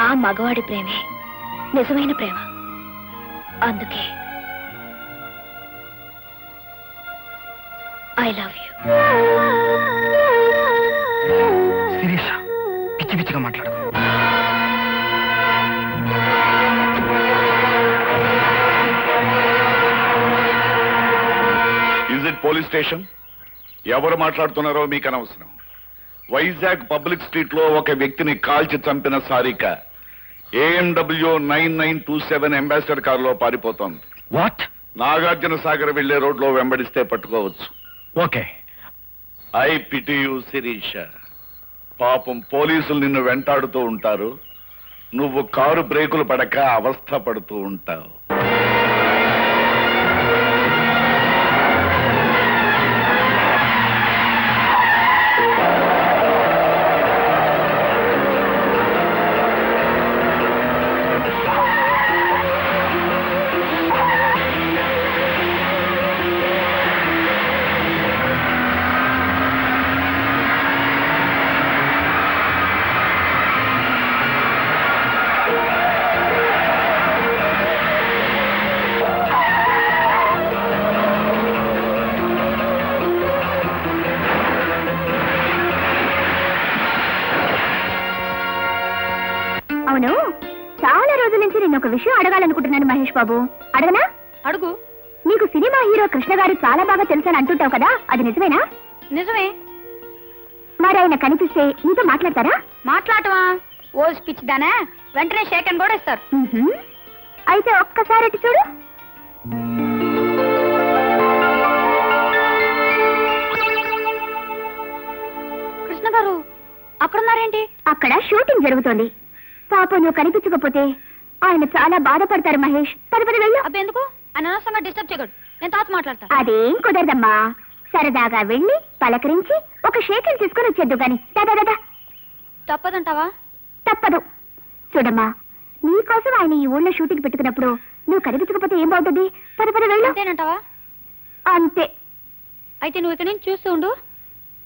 ఆ మగవాడి ప్రేమే నిజమైన ప్రేమ. అందుకే ఐ లవ్ యూ.
శిరీష, పిచ్చి పిచ్చిగా మాట్లాడు.
Is it police station? ఎవరు మాట్లాడుతున్నారో మీకు అనవసరం. వైజాగ్ పబ్లిక్ స్ట్రీట్ లో ఒక వ్యక్తిని కాల్చి చంపిన సారిక AMW 9927 అంబాసిడర్ కారులో పారిపోతోంది.
వాట్?
నాగార్జున సాగర్ వెళ్లే రోడ్లో వెంబడిస్తే పట్టుకోవచ్చు.
Okay,
I pity you Sirisha. పాపం పోలీసులు నిన్ను వెంటాడుతూ ఉంటారు, నువ్వు కారు బ్రేకులు పడక అవస్థ పడుతూ ఉంటావు.
అవును, చాలా రోజుల నుంచి నేను ఒక విషయం అడగాలనుకుంటున్నాను మహేష్ బాబు. అడగనా?
అడుగు.
నీకు సినిమా హీరో కృష్ణ గారు చాలా బాగా తెలుసని అంటుంటావు కదా, అది నిజమేనా?
నిజమే.
మరి ఆయన కనిపిస్తే నీతో మాట్లాడతారా?
మాట్లాడటమా? ఓ స్పీచ్ దానా, వెంటనే షేక్ అని కూడా ఇస్తారు.
అయితే ఒక్కసారి అటు చూడు.
కృష్ణ గారు అక్కడున్నారేంటి?
అక్కడ షూటింగ్ జరుగుతోంది. పాపం నువ్వు కనిపించకపోతే ఆయన చాలా బాధపడతారు మహేష్. పది వెళ్ళు.
అబ్బెందుకు? ఆయన అనవసరంగా డిస్టర్బ్ చేయకూడదు. నేను తాత మాట్లాడతా.
అదేం కుదరదమ్మా. సరదాగా వెళ్ళి పలకరించి ఒక షేకిల్ తీసుకుని వచ్చేద్దు గాని. దాదా
తప్పదంటావా?
తప్పదు. చూడమ్మా, నీకోసం ఆయన ఈ ఊళ్ళో షూటింగ్ పెట్టుకున్నప్పుడు నువ్వు కనిపించకపోతే ఏం బాగుంటుంది? పది వెళ్ళు.
అంతేనంటావా?
అంతే.
అయితే నువ్వు ఇక్కడ నుంచి చూస్తూ ఉండు,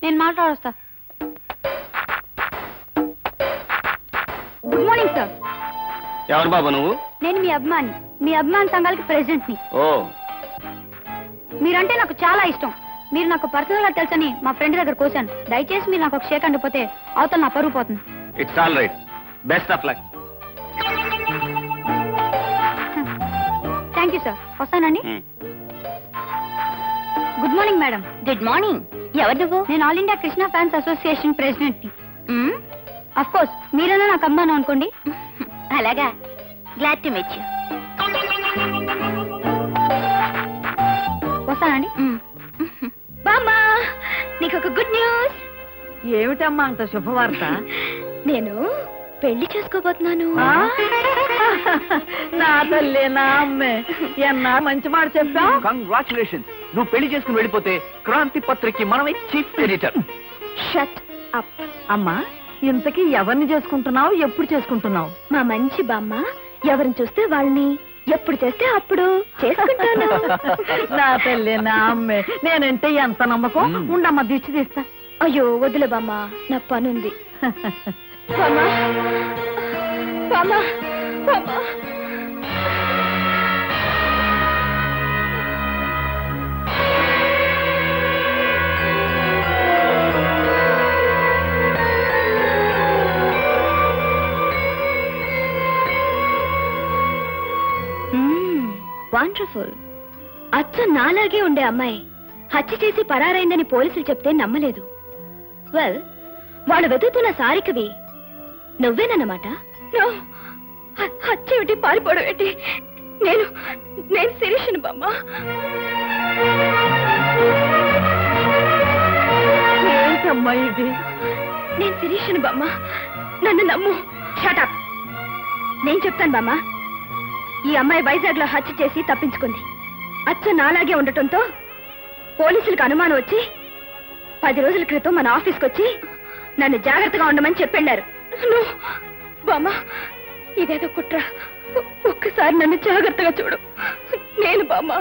నేను మాట్లాడొస్తా. Good morning sir.
ఎవరు బాబు నువ్వు?
నేను మీ అభిమాని, మీ అభిమాన్ సంఘాలకి ప్రెసిడెంట్ ని.
ఓ,
మీరంటే నాకు చాలా ఇష్టం. మీరు నాకు పర్సనల్ గా తెలుసని మా ఫ్రెండ్ దగ్గర కోశాను. దయచేసి మీరు నాకు ఒక షేక్ అండిపోతే అవతల నా పరుగు పోతుంది.
It's all right. Best of luck.
Thank you sir. వస్తానండి. Good morning madam.
Good morning. ఎవరు నువ్వు?
నేను all India Krishna fans association president ని. అఫ్ కోర్స్ మీరైనా నాకు అమ్మాను అనుకోండి.
అలాగా, గ్లాడ్ టు మీట్ యు.
వస్తానండి.
బామ్మా, నీకు ఒక గుడ్ న్యూస్.
ఏమిటమ్మా అంత శుభవార్త?
నేను పెళ్లి చేసుకోబోతున్నాను.
నా తల్లి, నా అమ్మే, ఎన్నా మంచి మాట చెప్పావు.
కంగ్రాచులేషన్స్. నువ్వు పెళ్లి చేసుకుని వెళ్ళిపోతే క్రాంతి పత్రికకి మనమే చీఫ్ ఎడిటర్.
Shut up.
అమ్మా, ఇంతకీ ఎవరిని చేసుకుంటున్నావు, ఎప్పుడు చేసుకుంటున్నావు?
మా మంచి బామ్మ ఎవరిని చూస్తే వాళ్ళని, ఎప్పుడు చేస్తే అప్పుడు చేసుకుంటాను.
నా తల్లి, నా అమ్మే, నేనంటే ఎంత నమ్మకం. ఉండమ్మా, దిష్టి తీస్తా.
అయ్యో వదిలే బామ్మ, నాకు పనుంది. బామ్మ, బామ్మ, బామ్మ. వండర్ఫుల్. అచ్చ నాలాగే ఉండే అమ్మాయి హత్య చేసి పరారైందని పోలీసులు చెప్తే నమ్మలేదు. వెల్, వాళ్ళు వెతుకుతున్న సారికవి నువ్వేనన్నమాట. హత్య ఏమిటి, పారిపోవడం ఏంటి? నేను శిరీషను బామ్మ.
ఏంటమ్మా ఇది?
నేను శిరీషను బామ్మ, నన్ను నమ్ము. షటప్. నేను చెప్తాను బామ్మ. ఈ అమ్మాయి వైజాగ్ లో హత్య చేసి తప్పించుకుంది. అచ్చ నాలాగే ఉండటంతో పోలీసులకు అనుమానం వచ్చి 10 రోజుల క్రితం మన ఆఫీస్కి వచ్చి నన్ను జాగ్రత్తగా ఉండమని చెప్పారు. బామ్మ, ఇదేదో కుట్ర. ఒక్కసారి నన్ను జాగ్రత్తగా చూడు. నేను బామ్మ,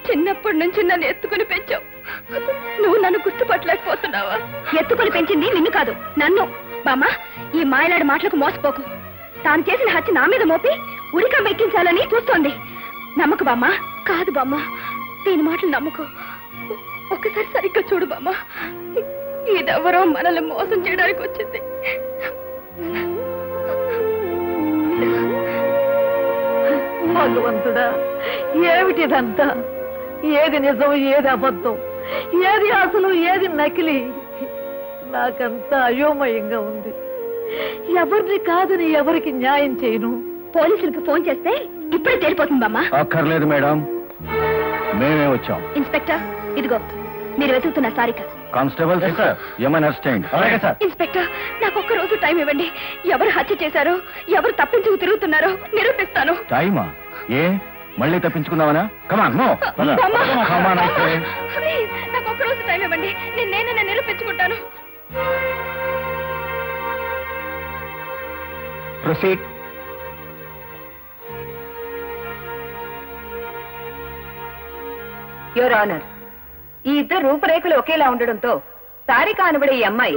చిన్నప్పటి నుంచి నన్ను ఎత్తుకుని పెంచావు. నువ్వు నన్ను గుర్తుపట్టలేకపోతున్నావా? ఎత్తుకుని పెంచింది నిన్ను కాదు, నన్ను. బామ్మ, ఈ మాయలాడి మాటలకు మోసపోకు. తాను చేసిన హత్య నా మీద మోపి ఉరికం ఎక్కించాలని చూస్తోంది. నమ్మకు బామ్మ. కాదు బామ్మ, దీని మాటలు నమ్మకు. ఒక్కసారి సరిగ్గా చూడు బామ్మ. ఇదెవరో మనల్ని మోసం చేయడానికి వచ్చింది.
భగవంతుడా, ఏమిటిదంతా? ఏది నిజం, ఏది అబద్ధం, ఏది అసలు, ఏది నకిలీ? నాకంతా అయోమయంగా ఉంది. ఎవరిని కాదని ఎవరికి న్యాయం చేయను?
పోలీసులకు ఫోన్ చేస్తే ఇప్పుడే తేలిపోతుంది బామ్మ.
అక్కర్లేదు మేడం, మేమే వచ్చాం.
ఇన్స్పెక్టర్, ఇదిగో మీరు వెతుకుతున్న సారిక.
కానిస్టేబుల్ సార్ ఏమైనా అరెస్ట్ అలాగే సార్.
ఇన్స్పెక్టర్ నాకు ఒక్క రోజు టైం ఇవ్వండి. ఎవరు హత్య చేశారో ఎవరు తప్పించుకు తిరుగుతున్నారో నిరూపిస్తాను.
టైమా? ఏ మళ్ళీ తప్పించుకుందామనా? కమాన్ నో
ప్లీజ్ నాకు ఒక్క రోజు టైం ఇవ్వండి. నేను నిరూపించుకుంటాను.
ప్రొసీడ్.
యువర్ ఆనర్, ఈ ఇద్దరు రూపురేఖలు ఒకేలా ఉండడంతో సారిక అనబడే ఈ అమ్మాయి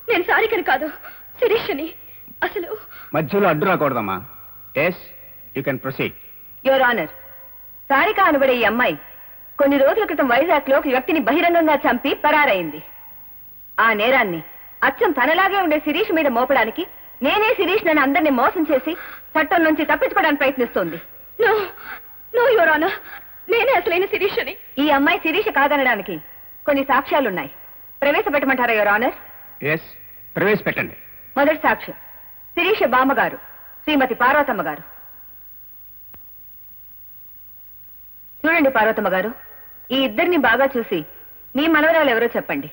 నేను సారికని కాదు, శిరీషని. అసలు
మధ్యలో అడ్డు రాకూడదమ్మా. Yes you can proceed.
Your honour, Sarika అనబడే ఈ అమ్మాయి కొన్ని రోజుల క్రితం వైజాగ్ లో ఒక వ్యక్తిని బహిరంగంగా చంపి పరారైంది. ఆ నేరాన్ని అచ్చం తనలాగే ఉండే శిరీష్ మీద మోపడానికి నేనే శిరీష్ నన్ను అందరినీ మోసం చేసి చట్టం నుంచి తప్పించుకోవడానికి ప్రయత్నిస్తోంది.
నో యువర్ ఆనర్, నేనే అసలైన శిరీష్ అని.
ఈ అమ్మాయి శిరీష కాదనడానికి కొన్ని సాక్ష్యాలున్నాయి. ప్రవేశపెట్టమంటారా యువర్ ఆనర్?
ఎస్ ప్రవేశపెట్టండి.
మొదటి సాక్ష్యం శిరీష బామ్మగారు శ్రీమతి పార్వతమ్మ గారు. చూడండి పార్వతమ్మ గారు, ఈ ఇద్దరిని బాగా చూసి మీ మనవరాలు ఎవరో చెప్పండి.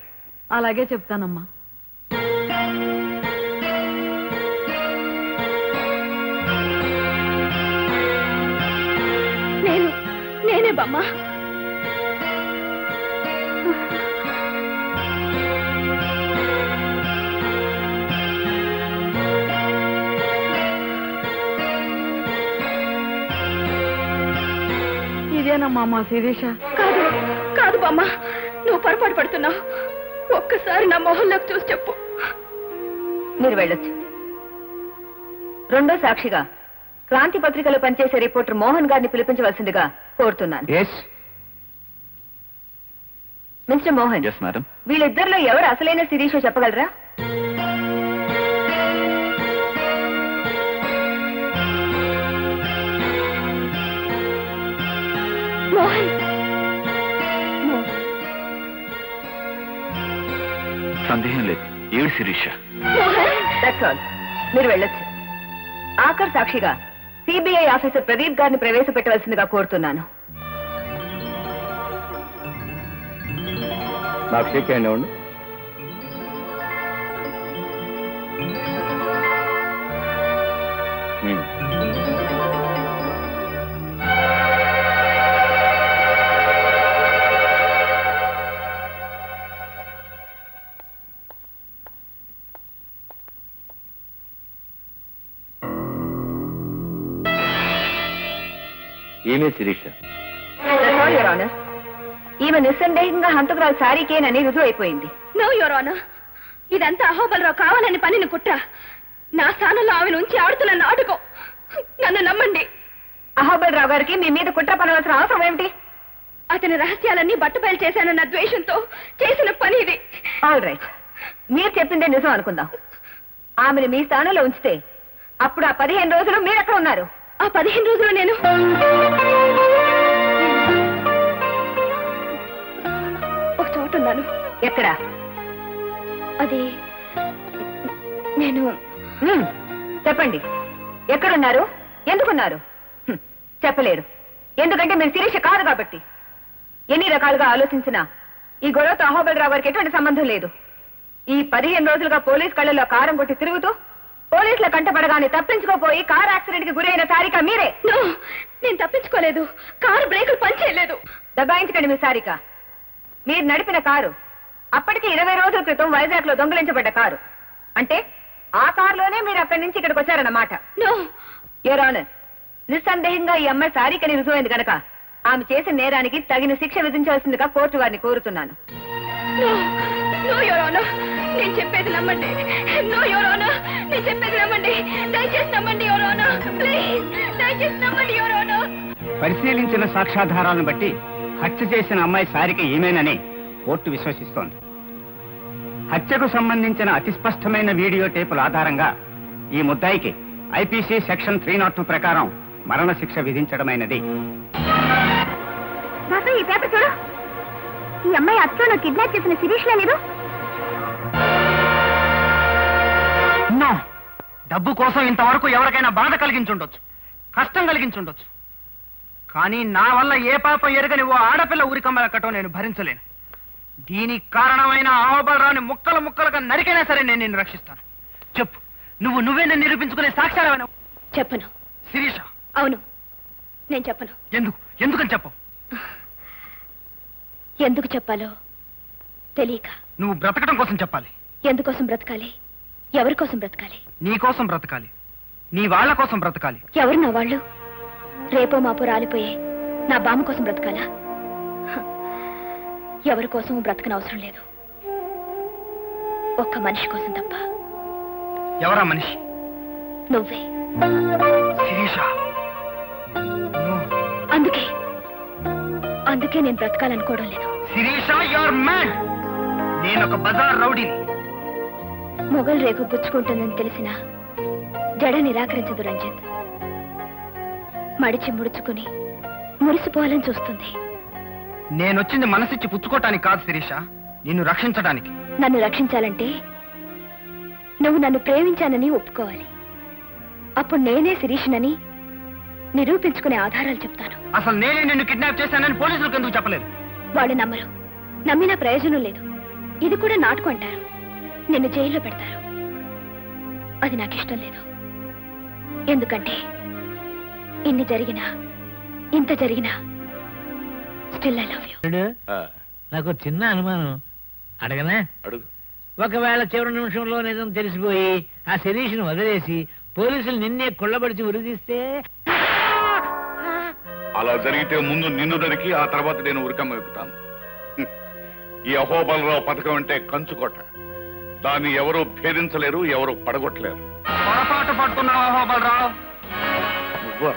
అలాగే చెప్తానమ్మా.
నేనే బామ్మ.
ఇదేనమ్మా మా శిరీష.
కాదు బామ్మ, నువ్వు పొరపాటు పడుతున్నావు. ఒక్కసారి నా మొహంలోకి చూసి చెప్పు.
మీరు వెళ్ళొచ్చు. రెండో సాక్షిగా క్రాంతి పత్రికలో పనిచేసే రిపోర్టర్ మోహన్ గారిని పిలిపించవలసిందిగా కోరుతున్నాను. మిస్టర్ మోహన్, వీళ్ళిద్దరిలో ఎవరు అసలైన శిరీషో చెప్పగలరా?
మోహన్,
సందేహం లేదు, ఏడు శిరీష.
That's all. మీరు వెళ్ళొచ్చు. ఆఖర్ సాక్షిగా సిబిఐ ఆఫీసర్ ప్రదీప్ గారిని ప్రవేశపెట్టవలసిందిగా కోరుతున్నాను.
నాకు షేక్ హ్యాండ్ ఇవ్వండి.
ఏమే శిరీష?
ఈమె నిస్సందేహంగా హంతకురాలు సారీకేనని రుజువు అయిపోయింది.
నో యువర్ ఆనర్, ఇదంతా అహోబలరావు కావాలని పనిని కుట్ర. నా స్థానంలో ఆమెను ఉంచి ఆడుతున్న నాటకం. నన్ను నమ్మండి.
అహోబలరావు గారికి మీ మీద కుట్ర పనవలసిన అవసరం ఏమిటి?
అతని రహస్యాలన్నీ బట్టబయలు చేశానన్న ద్వేషంతో చేసిన పని ఇది.
ఆల్ రైట్, మీరు చెప్పిందే నిజం అనుకుందాం. ఆమెను మీ స్థానంలో ఉంచితే అప్పుడు ఆ 15 రోజులు మీరెక్కడ ఉన్నారు?
ఆ 15 రోజులు నేను ఒక చోట ఉన్నాను.
ఎక్కడ?
అది నేను
చెప్పండి. ఎక్కడున్నారు? ఎందుకున్నారు? చెప్పలేరు. ఎందుకంటే మీరు శిరీష కాదు కాబట్టి. ఎన్ని రకాలుగా ఆలోచించినా ఈ గొడవతో అహోబలరావు గారికి ఎటువంటి సంబంధం లేదు. ఈ 15 రోజులుగా పోలీస్ కళ్ళల్లో కారం కొట్టి తిరుగుతూ పోలీసుల కంటపడగానే తప్పించుకోపోయి కారు యాక్సిడెంట్ కి గురైన సారిక మీరే.
నేను తప్పించుకోలేదు. కారు బ్రేకులు పనిచేయలేదు.
దబాయించకండి మీ సారిక. మీరు నడిపిన కారు అప్పటికి 20 రోజుల క్రితం వైజాగ్ లో దొంగిలించబడ్డ కారు. అంటే ఆ కారులోనే మీరు అక్కడి నుంచి ఇక్కడికి వచ్చారన్నమాట. యువర్ ఆనర్, నిస్సందేహంగా ఈ అమ్మాయి సారికని రుజువైంది కనుక ఆమె చేసిన నేరానికి తగిన శిక్ష విధించవలసిందిగా కోర్టు వారిని కోరుతున్నాను.
నేను చెప్పేది నమ్మండి. నో యువర్ ఆనర్, నేను చెప్పేది నమ్మండి. దయచేసి నమ్మండి యువర్ ఆనర్. ప్లీజ్ దయచేసి నమ్మండి యువర్ ఆనర్.
పరిశీలించిన సాక్ష్యాధారాలను బట్టి హత్య చేసిన అమ్మాయి సారిక ఈమెనని కోర్టు విశ్వసిస్తోంది. హత్యకు సంబంధించిన అతి స్పష్టమైన వీడియో టేపుల ఆధారంగా ఈ ముద్దాయికి ఐపీసీ సెక్షన్ 302 ప్రకారం మరణశిక్ష విధించడమైనది.
ఈ పేపర్ చూడు. ఈ అమ్మాయి అచ్చను కిడ్నాప్ చేసిన శిరీష్ లేదు.
డబ్బు కోసం ఇంతవరకు ఎవరికైనా బాధ కలిగించుండొచ్చు, కష్టం కలిగించుండొచ్చు. కానీ నా వల్ల ఏ పాపం ఎరగని ఓ ఆడపిల్ల ఊరికమ్మలక్కటం నేను భరించలేను. దీనికి కారణమైన అహోబలరావుని ముక్కలు ముక్కలుగా నరికైనా సరే నేను నిన్ను రక్షిస్తాను. చెప్పు, నువ్వే నన్ను నిరూపించుకునే సాక్ష్యాలు.
చెప్పను.
శిరీష.
అవును, నేను చెప్పను.
ఎందుకని చెప్పు.
ఎందుకు చెప్పాలో తెలియక.
నువ్వు బ్రతకడం కోసం చెప్పాలి.
ఎందుకోసం బ్రతకాలి? ఎవరి కోసం బ్రతకాలి?
నీ కోసం బ్రతకాలి, నీ వాళ్ళ కోసం బ్రతకాలి.
ఎవరు నా వాళ్ళు? రేపో మాపో రాలిపోయే నా బామ్మ కోసం బ్రతకాలా? ఎవరి కోసం బ్రతకనవసరం లేదు, ఒక్క మనిషి కోసం తప్ప.
ఎవరా మనిషి?
నువ్వే.
శిరీష.
అందుకే నేను బ్రతకాలనుకోవడం లేదు.
Sirisha, your mad. నేను ఒక బజార్ రౌడీని.
మొగల్ రేకు గుచ్చుకుంటుందని తెలిసినా జడ నిరాకరించదు రంజిత్. మడిచి ముడుచుకుని మురిసిపోవాలని చూస్తుంది.
నేనొచ్చింది మనసిచ్చి పుచ్చుకోవటానికి కాదు శిరీష, నిన్ను రక్షించడానికి.
నన్ను రక్షించాలంటే నువ్వు నన్ను ప్రేమించానని ఒప్పుకోవాలి. అప్పుడు నేనే శిరీషనని నిరూపించుకునే ఆధారాలు చెప్తాను.
అసలు నేనే నిన్ను కిడ్నాప్ చేశానని పోలీసులకు ఎందుకు చెప్పలేదు?
వాళ్ళు నమ్మరు, నమ్మినా ప్రయోజనం లేదు. ఇది కూడా నాటకం అంటారు, నిన్ను జైల్లో పెడతారు. అది నాకు ఇష్టం లేదు. ఎందుకంటే ఇన్ని జరిగినా ఇంత జరిగినా స్టిల్ ఐ లవ్ యూ.
నాకు చిన్న అనుమానం, అడగనా?
అడుగు.
ఒకవేళ చివరి నిమిషంలో నిజం తెలిసిపోయి ఆ శిరీష్ను వదిలేసి పోలీసులు నిన్నే కొల్లబడిచి ఉరిదీస్తే?
అలా జరిగితే ముందు నిన్ను నరికి ఆ తర్వాత నేను ఉరికమ్మ ఎక్కుతాను. ఈ అహోబలరావు పథకం అంటే కంచుకోట. దాన్ని ఎవరూ భేదించలేరు, ఎవరు పడగొట్టలేరు.
పొరపాటు పడుతున్నావు అహోబలరావు.
నువ్వు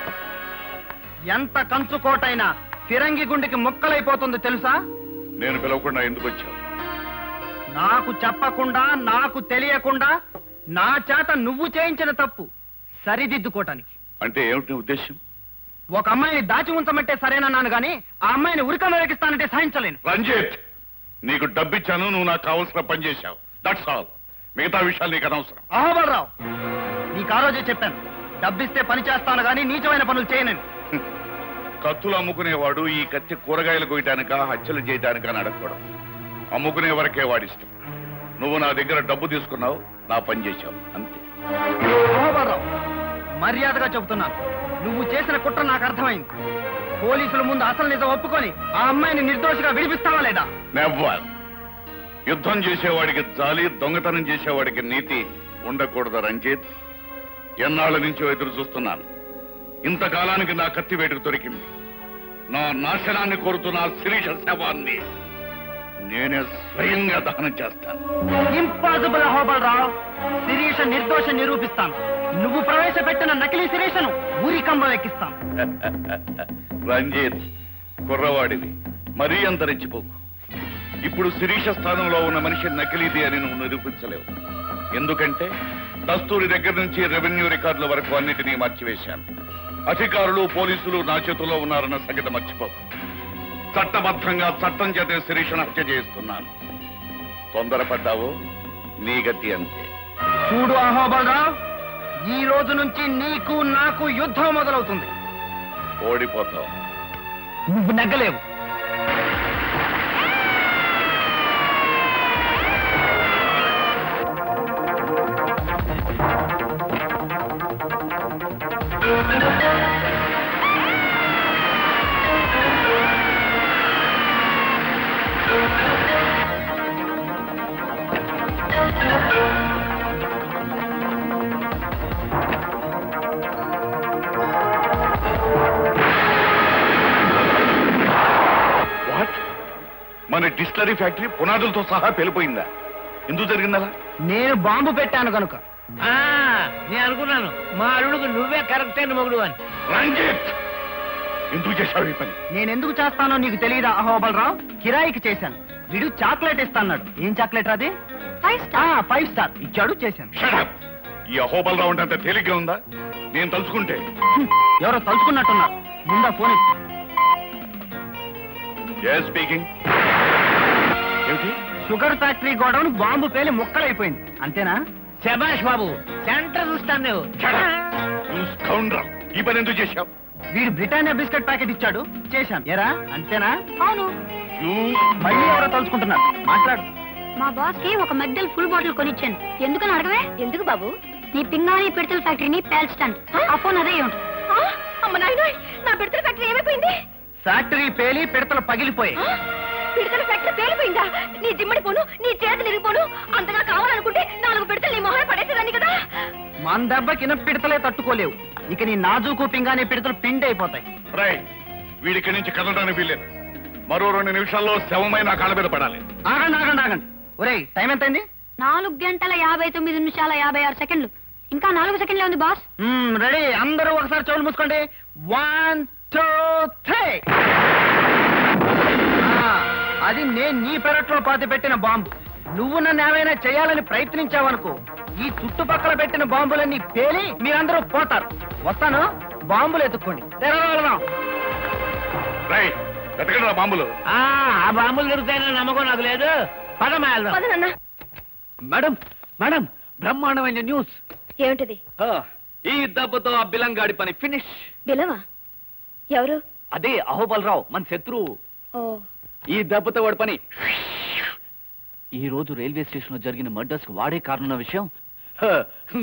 ఎంత కంచుకోటైనా ఫిరంగి గుండెకి ముక్కలైపోతుంది తెలుసా?
నేను పిలవకుండా ఎందుకు వచ్చావు?
నాకు చెప్పకుండా, నాకు తెలియకుండా నా చేత నువ్వు చేయించిన తప్పు సరిదిద్దుకోటానికి.
అంటే ఏమిటి ఉద్దేశం?
ఒక అమ్మాయిని దాచి ఉంచమంటే సరేనన్నాను గాని ఆ అమ్మాయిని ఉరికమ్మ వేకిస్తానంటే సహించలేను.
రంజిత్, నీకు డబ్బిచ్చాను, నువ్వు నాకు కావలసిన పని చేశావు. That's all. మిగతా విషయాలు నీకు అనవసరం.
అహోబలరావు, నీకు ఆ రోజే చెప్పాను, డబ్బిస్తే పని చేస్తాను గాని నీచమైన పనులు చేయనని.
కత్తులు అమ్ముకునేవాడు ఈ కత్తి కూరగాయలు కొయ్యటానికా హత్యలు చేయటానికా అని అడగకూడదు. అమ్ముకునే వరకే వాడిష్టం. నువ్వు నా దగ్గర డబ్బు తీసుకున్నావు, నా పని చేశావు, అంతే.
అహోబలరావు, మర్యాదగా చెబుతున్నాను, నువ్వు చేసిన కుట్ర నాకు అర్థమైంది. పోలీసుల ముందు అసలు నిజం ఒప్పుకొని ఆ అమ్మాయిని నిర్దోషిగా విడిపిస్తావా లేదా?
నెవ్వర్. యుద్ధం చేసేవాడికి జాలి, దొంగతనం చేసేవాడికి నీతి ఉండకూడదు రంజిత్. ఎన్నాళ్ళ నుంచో ఎదురు చూస్తున్నాను. ఇంతకాలానికి నా కత్తి వేటుకు దొరికింది. నా నాశనాన్ని కోరుతున్న శిరీష శవాన్ని నేనే స్వయంగా దహనం చేస్తాను.
ఇంపాసిబుల్ అహోబలరావు. శిరీష నిర్దోష నిరూపిస్తాను. నువ్వు ప్రవేశపెట్టిన నకిలీ శిరీషను ఊరికంబం ఎక్కిస్తాను.
రంజిత్, కుర్రవాడివి, మరీ అంత రెచ్చిపోకు. ఇప్పుడు శిరీష స్థానంలో ఉన్న మనిషి నకిలీది అని నువ్వు నిరూపించలేవు. ఎందుకంటే దస్తూరి దగ్గర నుంచి రెవెన్యూ రికార్డుల వరకు అన్నిటినీ మార్చివేశాను. అధికారులు, పోలీసులు నా చేతుల్లో ఉన్నారన్న సంగతి మర్చిపోకు. చట్టబద్ధంగా చట్టం చేత శిరీషను హత్య చేస్తున్నాను. తొందరపడ్డావు, నీ గతి అంతే.
చూడు అహోబలరావు, ఈ రోజు నుంచి నీకు నాకు యుద్ధం మొదలవుతుంది.
ఓడిపోతావు.
నువ్వు నెగ్గలేవు.
వాట్? మన డిస్టిలరీ ఫ్యాక్టరీ పునాదులతో సహా పేలిపోయిందా? ఎందుకు జరిగిందలా?
నేను బాంబు పెట్టాను కనుక.
నేను అనుకున్నాను మా అల్లుడికి నువ్వే కరెక్ట్ అయిన మొగుడు అని.
రంజిత్, ఎందుకు చేశావు ఈ పని?
నేనెందుకు చేస్తానో నీకు తెలియదా అహోబలరావు? కిరాయికి చేశాను. వీడు చాక్లెట్ ఇస్తాన్నాడు. ఏం చాక్లెట్ అది? 5 స్టార్ ఇచ్చాడు, చేశాను.
Shut up! ఈ అహోబలరావు అంటే అంత తేలిగ్గా ఉందా? నేను తలుచుకుంటే.
ఎవరో తలుచుకున్నట్టున్నారు. ముందా ఫోన్ ఇచ్చి.
స్పీకింగ్. ఏమిటి?
షుగర్ ఫ్యాక్టరీ గోడౌన్ బాంబు పేలి ముక్కలైపోయింది, అంతేనా?
శభాష్ బాబు, సెంటర్ చూస్తాను నువ్వు.
ఈ పని ఎందుకు చేశావు?
వీడు బ్రిటానియా బిస్కెట్ ప్యాకెట్ ఇచ్చాడు, చేశాను. ఎరా, అంతేనా?
అవును.
మళ్ళీ ఎవరో తలుచుకుంటున్నారు, మాట్లాడు.
మా బాస్ కి ఒక మెగ్డల్ ఫుల్ బాటిల్ కొనిచ్చాను. ఎందుకని అడగవే? ఎందుకు బాబు? నీ పింగాణి పిడతల ఫ్యాక్టరీని పేల్చడానికి. ఆ ఫోన్ అదే ఉంటుంది. అమ్మ నాయన, నా పిడతల ఫ్యాక్టరీ ఏమైపోయింది?
ఫ్యాక్టరీ పేలి పిడతలు పగిలిపోయి.
పిడతల ఫ్యాక్టరీ పేలిపోయిందా? నీ జిమ్మడి పోను, నీ చేతులు ఇరిగిపోను. అంతగా కావాలనుకుంటే 4 పిడతలు నీ మొహం పడేసేదాన్ని కదా.
మన దెబ్బకిన పిడతలే తట్టుకోలేవు. ఇక నీ నాజుకు పింగానే పిడతలు పిండి అయిపోతాయి.
వీడికి నుంచి కదలడానికి వీల్లేదు. మరో 2 నిమిషాల్లో శవమైన కాళ్ళ మీద పడాలి.
ఆగండి ఆగండి ఆగండి. ఒరేయ్, టైం ఎంతైంది?
4 గంటల 59 నిమిషాల 56 సెకండ్లు. ఇంకా 4 సెకండ్లే ఉంది బాస్.
రెడీ, అందరూ ఒకసారి చెవులు మూసుకోండి. 1 2 3. అది నేను నీ పెరట్లో పాతి పెట్టిన బాంబు. నువ్వు నన్ను ఏమైనా చేయాలని ప్రయత్నించావనుకో, ఈ చుట్టుపక్కల పెట్టిన బాంబులన్నీ పేలి మీరందరూ పోతారు. వస్తాను, బాంబులు ఎత్తుక్కోండి. తెరవగలదాం.
బాంబులు
ఆ బాంబులు దొరుకుతాయని నమ్మకం నాకు లేదు.
మేడం మేడం, బ్రహ్మాండమైన న్యూస్.
ఏమిటిది?
ఈ దెబ్బతో ఆ బిలంగాడి పని ఫినిష్.
బిలవా? ఎవరు?
అదే అహోబలరావు, మన శత్రువు.
ఓ,
ఈ దెబ్బతో వాడి పని. ఈ రోజు రైల్వే స్టేషన్ లో జరిగిన మర్డర్స్ కు వాడే కారణం విషయం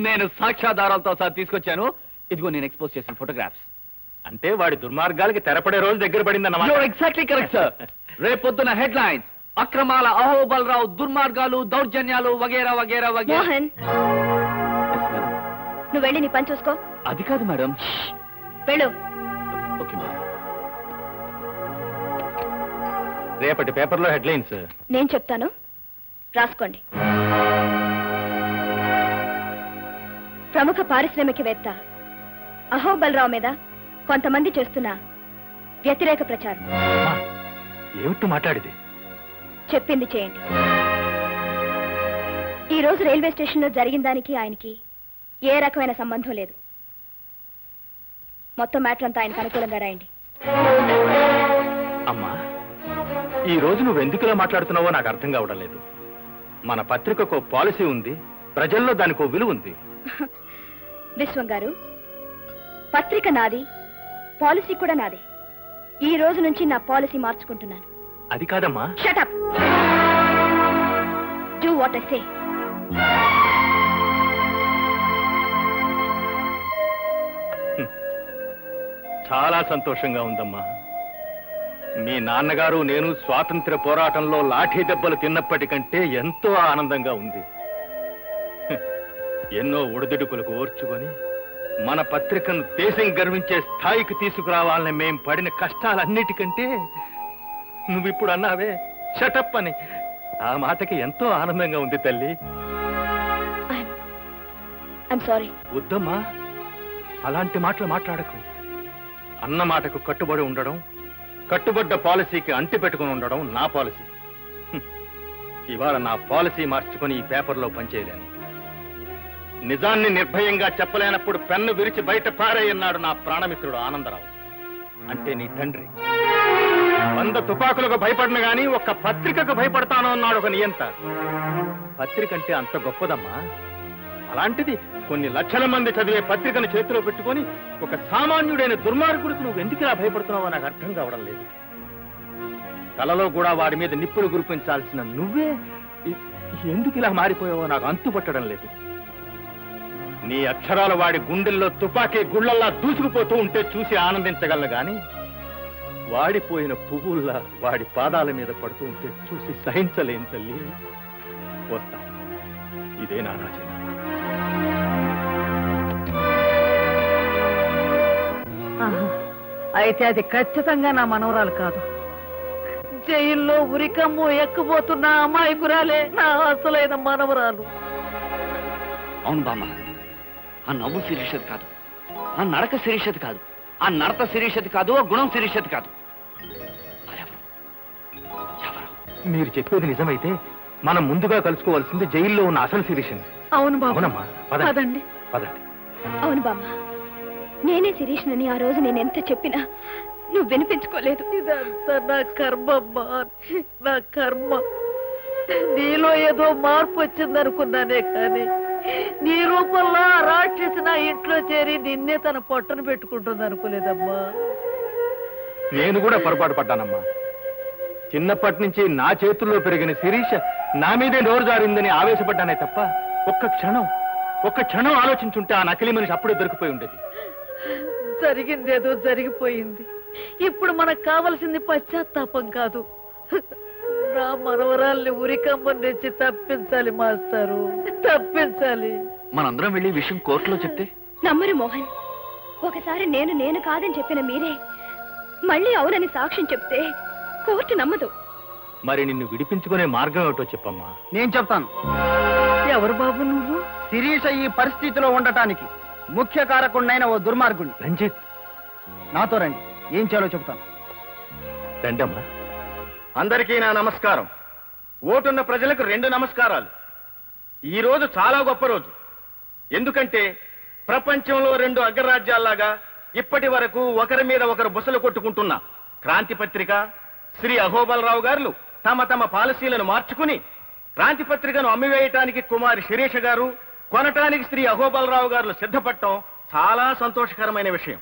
నేను సాక్ష్యాధారాలతో సహా తీసుకొచ్చాను. ఇదిగో నేను ఎక్స్పోజ్ చేసిన ఫోటోగ్రాఫ్స్.
అంటే వాడి దుర్మార్గాలకి తెరపడే రోజు దగ్గర పడిందన్నమాట.
Exactly correct sir. రేపొద్దున హెడ్ లైన్స్: అక్రమాల అహోబలరావు, దుర్మార్గాలు, దౌర్జన్యాలు వగేరా వగేరా వగేరా.
మోహన్, నువ్వు వెళ్ళి నీ పని చూసుకో.
అది కాదు మేడం.
వెళ్ళు.
Okay madam.
రేపటి పేపర్లో హెడ్లైన్స్
నేను చెప్తాను, రాసుకోండి. ప్రముఖ పారిశ్రామికవేత్త అహోబలరావు మీద కొంతమంది చేస్తున్న వ్యతిరేక ప్రచారం.
ఏమిటి మాట్లాడిది?
చెప్పింది చేయండి. ఈ రోజు రైల్వే స్టేషన్ లో జరిగిన దానికి ఆయనకి ఏ రకమైన సంబంధం లేదు. మొత్తం మ్యాటర్ అంతా ఆయనకు అనుకూలంగా రాయండి.
అమ్మా, ఈ రోజు నువ్వు ఎందుకులా మాట్లాడుతున్నావో నాకు అర్థం కావడం లేదు. మన పత్రికకు పాలసీ ఉంది, ప్రజల్లో దానికి విలువ ఉంది.
విశ్వం గారు, పత్రిక నాది, పాలసీ కూడా నాదే. ఈ రోజు నుంచి నా పాలసీ మార్చుకుంటున్నాను.
అది కాదమ్మా.
Shut up. Do what I say.
చాలా సంతోషంగా ఉందమ్మా. మీ నాన్నగారు నేను స్వాతంత్ర్య పోరాటంలో లాఠీ దెబ్బలు తిన్నప్పటికంటే ఎంతో ఆనందంగా ఉంది. ఎన్నో ఒడిదుడుకులకు ఓర్చుకొని మన పత్రికను దేశం గర్వించే స్థాయికి తీసుకురావాలని మేం పడిన కష్టాలన్నిటికంటే నువ్విప్పుడు అన్నావే షటప్ అని, ఆ మాటకి ఎంతో ఆనందంగా ఉంది తల్లి.
I'm sorry.
వద్దమ్మా, అలాంటి మాటలు మాట్లాడకు. అన్న మాటకు కట్టుబడి ఉండడం, కట్టుబడ్డ పాలసీకి అంటి పెట్టుకుని ఉండడం నా పాలసీ. ఇవాళ నా పాలసీ మార్చుకొని ఈ పేపర్లో పనిచేయలేను. నిజాన్ని నిర్భయంగా చెప్పలేనప్పుడు పెన్ను విరిచి బయట పారేయన్నాడు నా ప్రాణమిత్రుడు ఆనందరావు, అంటే నీ తండ్రి. 100 తుపాకులకు భయపడిన గాని ఒక్క పత్రికకు భయపడతాను అన్నాడు ఒక నియంత. పత్రిక అంటే అంత గొప్పదమ్మా. అలాంటిది కొన్ని లక్షల మంది చదివే పత్రికను చేతిలో పెట్టుకొని ఒక సామాన్యుడైన దుర్మార్గుడికి నువ్వు ఎందుకు ఇలా భయపడుతున్నావో నాకు అర్థం కావడం లేదు. కలలో కూడా వాడి మీద నిప్పులు గురిపించాల్సిన నువ్వే ఎందుకు ఇలా మారిపోయావో నాకు అంతుపట్టడం లేదు. నీ అక్షరాలు వాడి గుండెల్లో తుపాకీ గుళ్ళల్లా దూసుకుపోతూ ఉంటే చూసి ఆనందించగలను గాని వాడిపోయిన పువ్వుల్లా వాడి పాదాల మీద పడుతూ ఉంటే చూసి సహించలేను తల్లి. వస్తా. ఇదే నా రాజీనామా.
అయితే అది ఖచ్చితంగా నా మనవరాలు కాదు. జైల్లో ఉరికమ్ము ఎక్కబోతున్న అమాయకురాలే నా అసలైన మనవరాలు.
అవును బామ్మ, ఆ నవ్వు శిరీషది కాదు, ఆ నడక శిరీషది కాదు, ఆ నడత శిరీషది కాదు, ఆ గుణం శిరీషది కాదు.
మీరు చెప్పేది నిజమైతే మనం ముందుగా కలుసుకోవాల్సింది జైల్లో ఉన్న అసలు శిరీషని.
అవును బాబు.
అవునమ్మా,
పదండి.
పదండి.
అవును బామ్మ, నేనే శిరీష్నని ఆ రోజు నేను ఎంత చెప్పినా నువ్వు వినిపించుకోలేదు.
ఇదంతా నా కర్మమ్మా, నా కర్మ. నీలో ఏదో మార్పు వచ్చిందనుకున్నానే కానీ నీ రూపంలో ఆ రాక్షసి నా ఇంట్లో చేరి నిన్నే తన పొట్టను పెట్టుకుంటుంది అనుకోలేదమ్మా.
నేను కూడా పొరపాటు పడ్డానమ్మా. చిన్నప్పటి నుంచి నా చేతుల్లో పెరిగిన శిరీష నా మీదే నోరు జారిందని ఆవేశపడ్డానే తప్ప ఒక్క క్షణం ఆలోచించుంటే ఆ నకిలీ మనిషి అప్పుడే దొరికిపోయి ఉండేది.
జరిగిందేదో జరిగిపోయింది. ఇప్పుడు మనకు కావలసింది పశ్చాత్తాపం కాదు, నా మనవరాల్ని ఉరికంబం నుంచి తప్పించాలి మాస్టారు, తప్పించాలి.
మనందరం వెళ్ళి విషయం కోర్టులో చెప్తే
నమ్మరు మోహన్. ఒకసారి నేను కాదని చెప్పిన మీరే మళ్ళీ అవునని సాక్ష్యం చెప్తే కోర్టు నమ్మదు.
మరి నిన్ను విడిపించుకునే మార్గం ఏమిటో చెప్పమ్మా.
నేను చెప్తాను.
ఎవరు బాబు నువ్వు?
శిరీష ఈ పరిస్థితిలో ఉండటానికి ముఖ్య కారకుడినైన ఓ దుర్మార్గుణ్ణి.
రంజిత్,
నాతో రండి, ఏం చేయాలో చెప్తాను.
రండమ్మా. అందరికీ నా నమస్కారం. ఓటున్న ప్రజలకు 2 నమస్కారాలు. ఈ రోజు చాలా గొప్ప రోజు. ఎందుకంటే ప్రపంచంలో 2 అగ్రరాజ్యాల్లాగా ఇప్పటి వరకు ఒకరి మీద ఒకరు బుసలు కొట్టుకుంటున్న క్రాంతి పత్రిక, శ్రీ అహోబలరావు గారు తమ పాలసీలను మార్చుకుని క్రాంతి పత్రికను అమ్మివేయటానికి కుమారి శిరీష గారు, కొనటానికి శ్రీ అహోబలరావు గారు సిద్ధపడటం చాలా సంతోషకరమైన విషయం.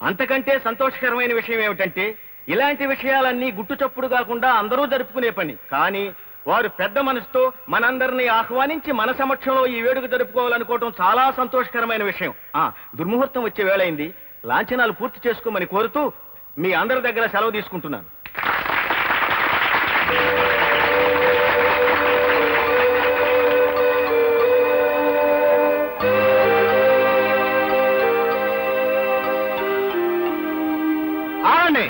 అంతకంటే సంతోషకరమైన విషయం ఏమిటంటే ఇలాంటి విషయాలన్నీ గుట్టుచప్పుడు కాకుండా అందరూ జరుపుకునే పని. కానీ వారు పెద్ద మనసుతో మనందరినీ ఆహ్వానించి మన సమక్షంలో ఈ వేడుక జరుపుకోవాలనుకోవటం చాలా సంతోషకరమైన విషయం. దుర్ముహూర్తం వచ్చే వేళైంది. లాంఛనాలు పూర్తి చేసుకోమని కోరుతూ మీ అందరి దగ్గర సెలవు తీసుకుంటున్నాను.
ఆగండి.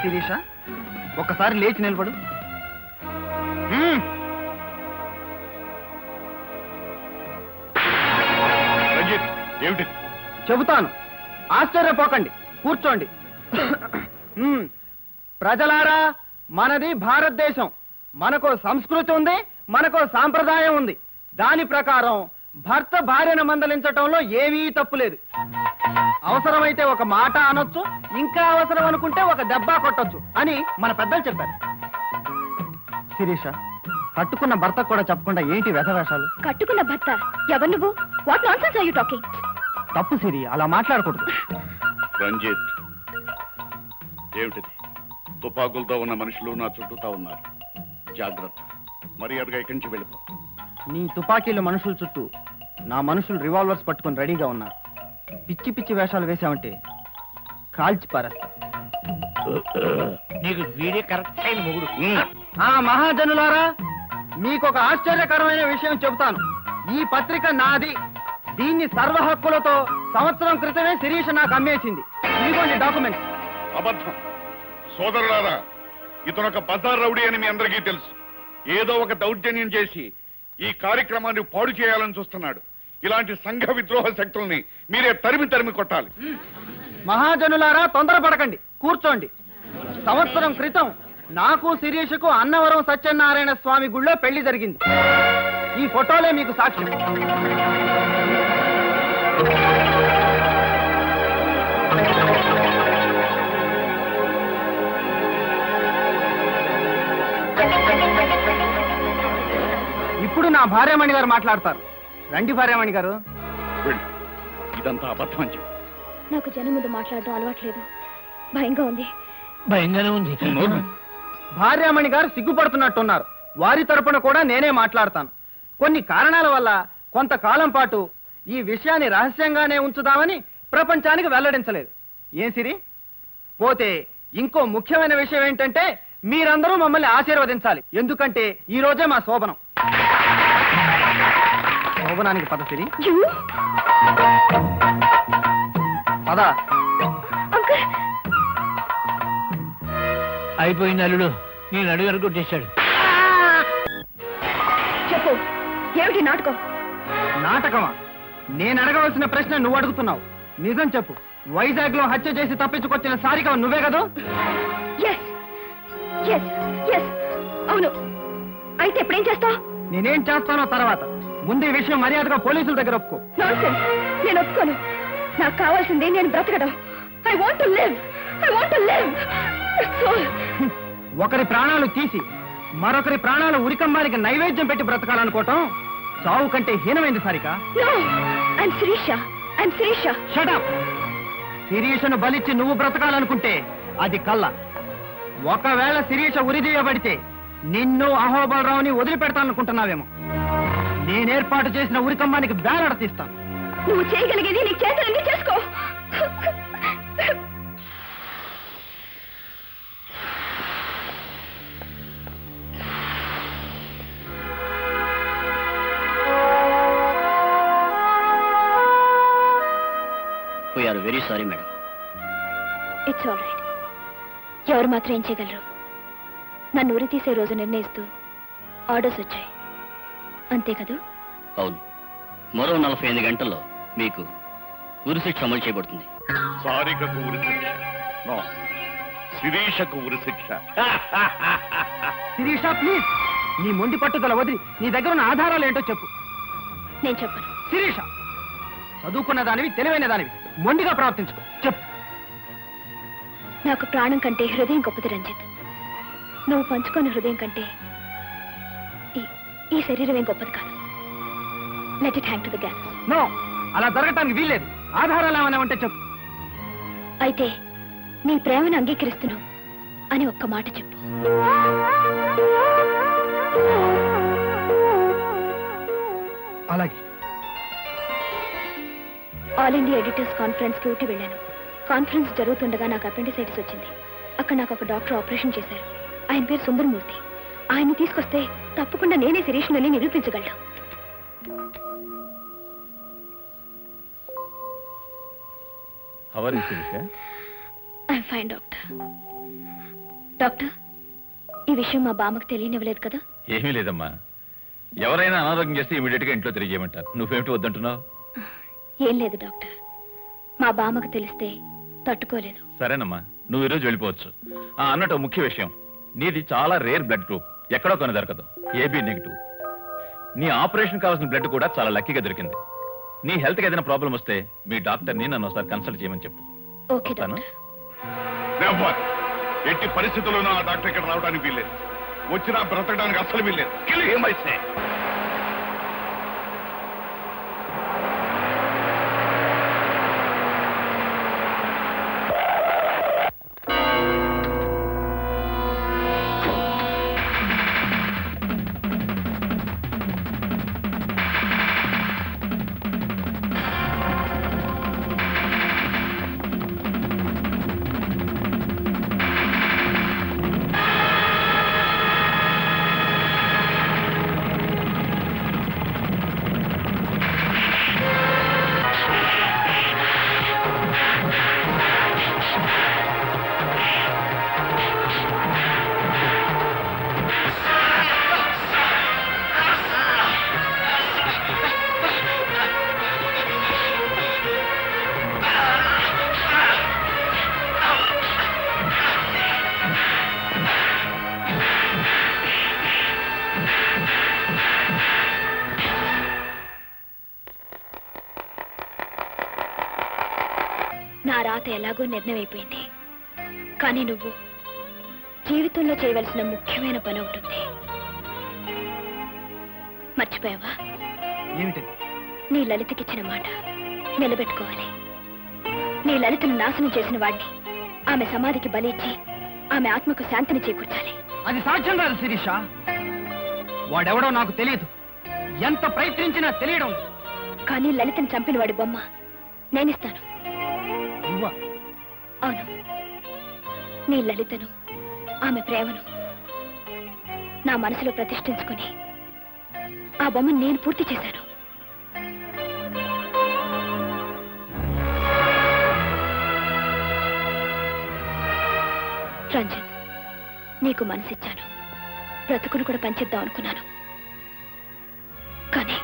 శిరీష, ఒకసారి లేచి నిలబడు.
రంజిత్, ఏమిటి?
చెబుతాను, ఆశ్చర్యపోకండి, కూర్చోండి. ప్రజలారా, మనది భారతదేశం. మనకో సంస్కృతి ఉంది, మనకో సాంప్రదాయం ఉంది. దాని ప్రకారం భర్త భార్యను మందలించటంలో ఏమీ తప్పు లేదు. అవసరమైతే ఒక మాట అనొచ్చు, ఇంకా అవసరం అనుకుంటే ఒక దెబ్బ కొట్టొచ్చు అని మన పెద్దలు చెప్పారు. శిరీష, కట్టుకున్న భర్తకు కూడా చెప్పకుండా ఏంటి వ్యధవేషాలు?
కట్టుకున్న భర్త ఎవరు నువ్వు? What nonsense are you talking?
తప్పు సిరి, అలా మాట్లాడకూడదు.
రంజిత్, ఏమిటిది? తుపాకులతో ఉన్న మనుషులు నా చుట్టూతా ఉన్నారు. జాగ్రత్త, మర్యాదగా ఇక్కడి నుంచి వెళ్ళిపో.
నీ తుపాకీలు మనుషుల చుట్టూ, నా మనుషులు రివాల్వర్స్ పట్టుకుని రెడీగా ఉన్నారు. పిచ్చి పిచ్చి వేషాలు వేశామంటే కాల్చి పారేస్తా.
నీకు వీడే కరెక్ట్ అయిన మొగుడు.
మహాజనులారా, మీకొక ఆశ్చర్యకరమైన విషయం చెబుతాను. ఈ పత్రిక నాది. దీన్ని సర్వ హక్కులతో సంవత్సరం క్రితమే శిరీష నాకు అమ్మేసింది. ఇదిగోండి డాక్యుమెంట్స్.
అబద్ధం. సోదరులారా, ఇతనొక బజార్ రౌడీ అని మీ అందరికీ తెలుసు. ఏదో ఒక దౌర్జన్యం చేసి ఈ కార్యక్రమాన్ని పాడు చేయాలని చూస్తున్నాడు. ఇలాంటి సంఘ విద్రోహ శక్తుల్ని మీరే తరిమి కొట్టాలి.
మహాజనులారా, తొందరపడకండి, కూర్చోండి. సంవత్సరం క్రితం నాకు శిరీషకు అన్నవరం సత్యనారాయణ స్వామి గుళ్ళో పెళ్లి జరిగింది. ఈ ఫోటోలే మీకు సాక్ష్యం. ఇప్పుడు నా భార్యామణి గారు మాట్లాడతారు. రండి భార్యామణి గారు.
ఇదంతా అబద్ధం అని చెప్పు.
నాకు జనం ముందు మాట్లాడడం అలవాట్లేదు, భయంగా ఉంది.
భయంగానే ఉంది.
భార్యామణి గారు సిగ్గుపడుతున్నట్టున్నారు. వారి తరపున కూడా నేనే మాట్లాడతాను. కొన్ని కారణాల వల్ల కొంతకాలం పాటు ఈ విషయాన్ని రహస్యంగానే ఉంచుదామని ప్రపంచానికి వెల్లడించలేదు. ఏం సిరి? పోతే ఇంకో ముఖ్యమైన విషయం ఏంటంటే మీరందరూ మమ్మల్ని ఆశీర్వదించాలి. ఎందుకంటే ఈ రోజే మా శోభనం. శోభనానికి పద సిరి. పద.
అయిపోయింది అల్లుడు, నేను అడుగు కొట్టేశాడు.
చెప్పు, ఏమిటి నాటకం?
నాటకమా? నేను అడగవలసిన ప్రశ్న నువ్వు అడుగుతున్నావు. నిజం చెప్పు, వైజాగ్ లో హత్య చేసి తప్పించుకొచ్చిన సారిక నువ్వే కదా?
అవును. అయితే ఇప్పుడేం చేస్తావు?
నేనేం చేస్తానో తర్వాత. ముందు ఈ విషయం మర్యాదగా పోలీసుల దగ్గర ఒప్పుకో.
నేను ఒప్పుకోను. నాకు కావాల్సింది నేను బ్రతకడం. I want to live.
ఒకరి ప్రాణాలు తీసి మరొకరి ప్రాణాలు ఉరికంబానికి నైవేద్యం పెట్టి బ్రతకాలనుకోవటం సావు కంటే హీనమైంది సారిక. శిరీషను బలిచ్చి నువ్వు బ్రతకాలనుకుంటే అది కళ్ళ. ఒకవేళ శిరీష ఉరిదీయబడితే నిన్ను అహోబలరావుని వదిలిపెడతాననుకుంటున్నావేమో. నేనేర్పాటు చేసిన ఉరికంబానికి బ్యానర్ తీస్తాను.
నువ్వు చేయగలిగేది నీ చేతులన్నీ చేసుకో.
We are very sorry, madam.
It's all right. ఎవరు మాత్రం ఏం చేయగలరు? నన్ను ఉరి తీసే రోజు నిర్ణయిస్తూ ఆర్డర్స్ వచ్చాయి, అంతే కదా?
అవును. మరో 45 గంటల్లో మీకు ఉరిశిక్ష అమలు చేయబడుతుంది.
సారికకు ఉరిశిక్ష, శిరీషకు ఉరిశిక్ష.
శిరీష ప్లీజ్, నీ మొండి పట్టుదల వదిలి నీ దగ్గర ఉన్న ఆధారాలు ఏంటో చెప్పు.
నేను చెప్పను.
శిరీష, చదువుకున్న దానివి, తెలివైన దానివి, మొండిగా ప్రవర్తించు. చెప్పు.
నాకు ప్రాణం కంటే హృదయం గొప్పది రంజిత్. నువ్వు పంచుకున్న హృదయం కంటే ఈ శరీరం ఏం గొప్పది కాదు. Let it hang to the galleries.
No, అలా జరగటానికి వీల్లేదు. ఆధారాలు ఏమైనా ఉంటే చెప్పు.
అయితే నీ ప్రేమను అంగీకరిస్తున్నావు అని ఒక్క మాట చెప్పు.
అలాగే.
ఆల్ ఇండియా ఎడిటర్స్ కాన్ఫరెన్స్ కి ఊటి వెళ్ళాను. కాన్ఫరెన్స్ జరుగుతుండగా నాకు అపెండిసైటిస్ వచ్చింది. అక్కడ నాకు ఒక డాక్టర్ ఆపరేషన్ చేశారు. ఆయన పేరు సుందరమూర్తి. ఆయన్ని తీసుకొస్తే తప్పకుండా నేనే శిరీష్ని నిరూపించగలను. I'm fine doctor. డాక్టర్, ఈ విషయం మా బామ్మకు తెలియనివ్వలేదు కదా?
ఏమీ లేదమ్మా. ఎవరైనా అనారోగ్యం చేస్తే ఇమీడియట్ గా ఇంట్లో తెలియజేయమంటారు. నువ్వేమిటి వద్దంటున్నావు?
ఏం లేదు డాక్టర్, మా బామ్మకు తెలిస్తే తట్టుకోలేదు.
సరేనమ్మా, నువ్వు ఈరోజు వెళ్ళిపోవచ్చు. అన్నట్టు ముఖ్య విషయం, నీది చాలా రేర్ బ్లడ్ గ్రూప్, ఎక్కడో కొని దొరకదు. AB negative. నీ ఆపరేషన్ కావాల్సిన బ్లడ్ కూడా చాలా లక్కీగా దొరికింది. నీ హెల్త్కి ఏదైనా ప్రాబ్లం వస్తే మీ డాక్టర్ని నన్ను ఒకసారి కన్సల్ట్ చేయమని చెప్పు.
Okay doctor.
ఎట్టి పరిస్థితుల్లోనూ ఆ డాక్టర్ ఇక్కడ రావడానికి వీల్లేదు. వచ్చినా బ్రతకడానికి అసలు వీల్లేదు. ఏమైతే
నా రాత ఎలాగో నిర్ణయమైపోయింది. కానీ నువ్వు జీవితంలో చేయవలసిన ముఖ్యమైన పని ఉంటుంది. మర్చిపోయావా?
ఏమిటి?
నీ లలితకిచ్చిన మాట నిలబెట్టుకోవాలి. నీ లలితను నాశనం చేసిన వాడిని ఆమె సమాధికి బలిచ్చి ఆమె ఆత్మకు శాంతిని చేకూర్చాలి.
అది సాధ్యం కాదు శిరీష. వాడెవడో నాకు తెలియదు, ఎంత ప్రయత్నించినా తెలియడం.
కానీ లలితను చంపిన వాడి బొమ్మ నేనిస్తాను. అవును, నీ లలితను, ఆమె ప్రేమను నా మనసులో ప్రతిష్ఠించుకుని ఆ బొమ్మను నేను పూర్తి చేశాను. రంజిత్, నీకు మనసిచ్చాను, బ్రతుకును కూడా పంచిద్దాం అనుకున్నాను. కానీ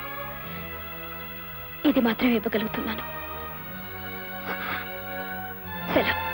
ఇది మాత్రమే ఇవ్వగలుగుతున్నాను. సెలవు.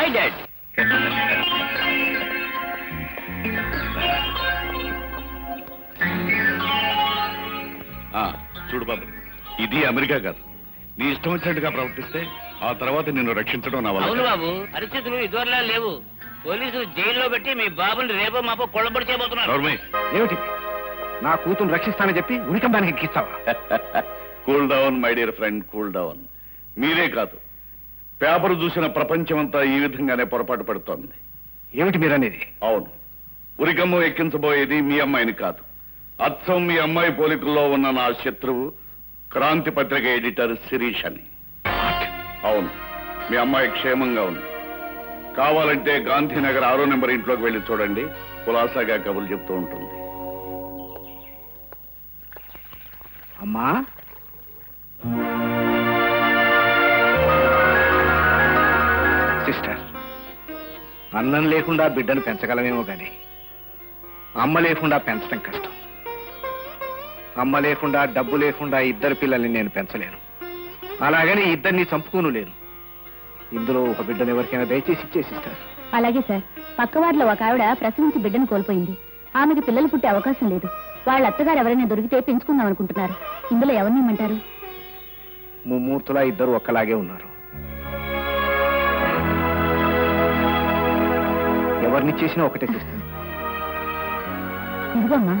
Hi dad.
చూడు బాబు, ఇది అమెరికా కాదు. నీ ఇష్టం వచ్చినట్టుగా ప్రవర్తిస్తే ఆ తర్వాత నిన్ను రక్షించడం నా
అవును
వల్ల.
బాబు, పరిస్థితులు ఇదివరలా లేవు. పోలీసులు జైల్లో పెట్టి మీ బాబుని రేపో మాపో కొల్లబడి చేయబోతున్నారు.
ఏమిటి నా కూతురు రక్షిస్తానని చెప్పి ఉరికంబానికి ఎక్కిస్తావా?
Cool down my dear friend, cool down. మీరే కాదు, పేపర్ చూసిన ప్రపంచమంతా ఈ విధంగానే పొరపాటు పడుతోంది.
ఏమిటి మీరనేది?
అవును, ఉరికమ్మ ఎక్కించబోయేది మీ అమ్మాయిని కాదు, అచ్చం మీ అమ్మాయి పోలికల్లో ఉన్న నా శత్రువు క్రాంతి పత్రిక ఎడిటర్ శిరీష్ అని. అవును, మీ అమ్మాయి క్షేమంగా ఉంది. కావాలంటే గాంధీనగర్ 6వ నెంబర్ ఇంట్లోకి వెళ్ళి చూడండి, కులాసాగా కబుర్లు చెప్తూ ఉంటుంది.
అమ్మా, సిస్టర్, అన్నం లేకుండా బిడ్డను పెంచగలమేమో కానీ అమ్మ లేకుండా పెంచడం కష్టం. అమ్మ లేకుండా, డబ్బు లేకుండా ఇద్దరు పిల్లల్ని నేను పెంచలేను. అలాగని ఇద్దరిని చంపుకోను లేను. ఇందులో ఒక బిడ్డను ఎవరికైనా దయచేసి ఇచ్చేసిస్తారు.
అలాగే సార్. పక్కవారిలో ఒక ఆవిడ ప్రసవించి బిడ్డను కోల్పోయింది. ఆమెకి పిల్లలు పుట్టే అవకాశం లేదు. వాళ్ళ అత్తగారు ఎవరైనా దొరికితే పెంచుకుందాం అనుకుంటున్నారు. ఇందులో ఎవరిని ఇమ్మంటారు?
ముమ్మూర్తులా ఇద్దరు ఒక్కలాగే ఉన్నారు. ఎవరిని చేసినా ఒకటే చేస్తాను.
ఇదిగోమ్మా,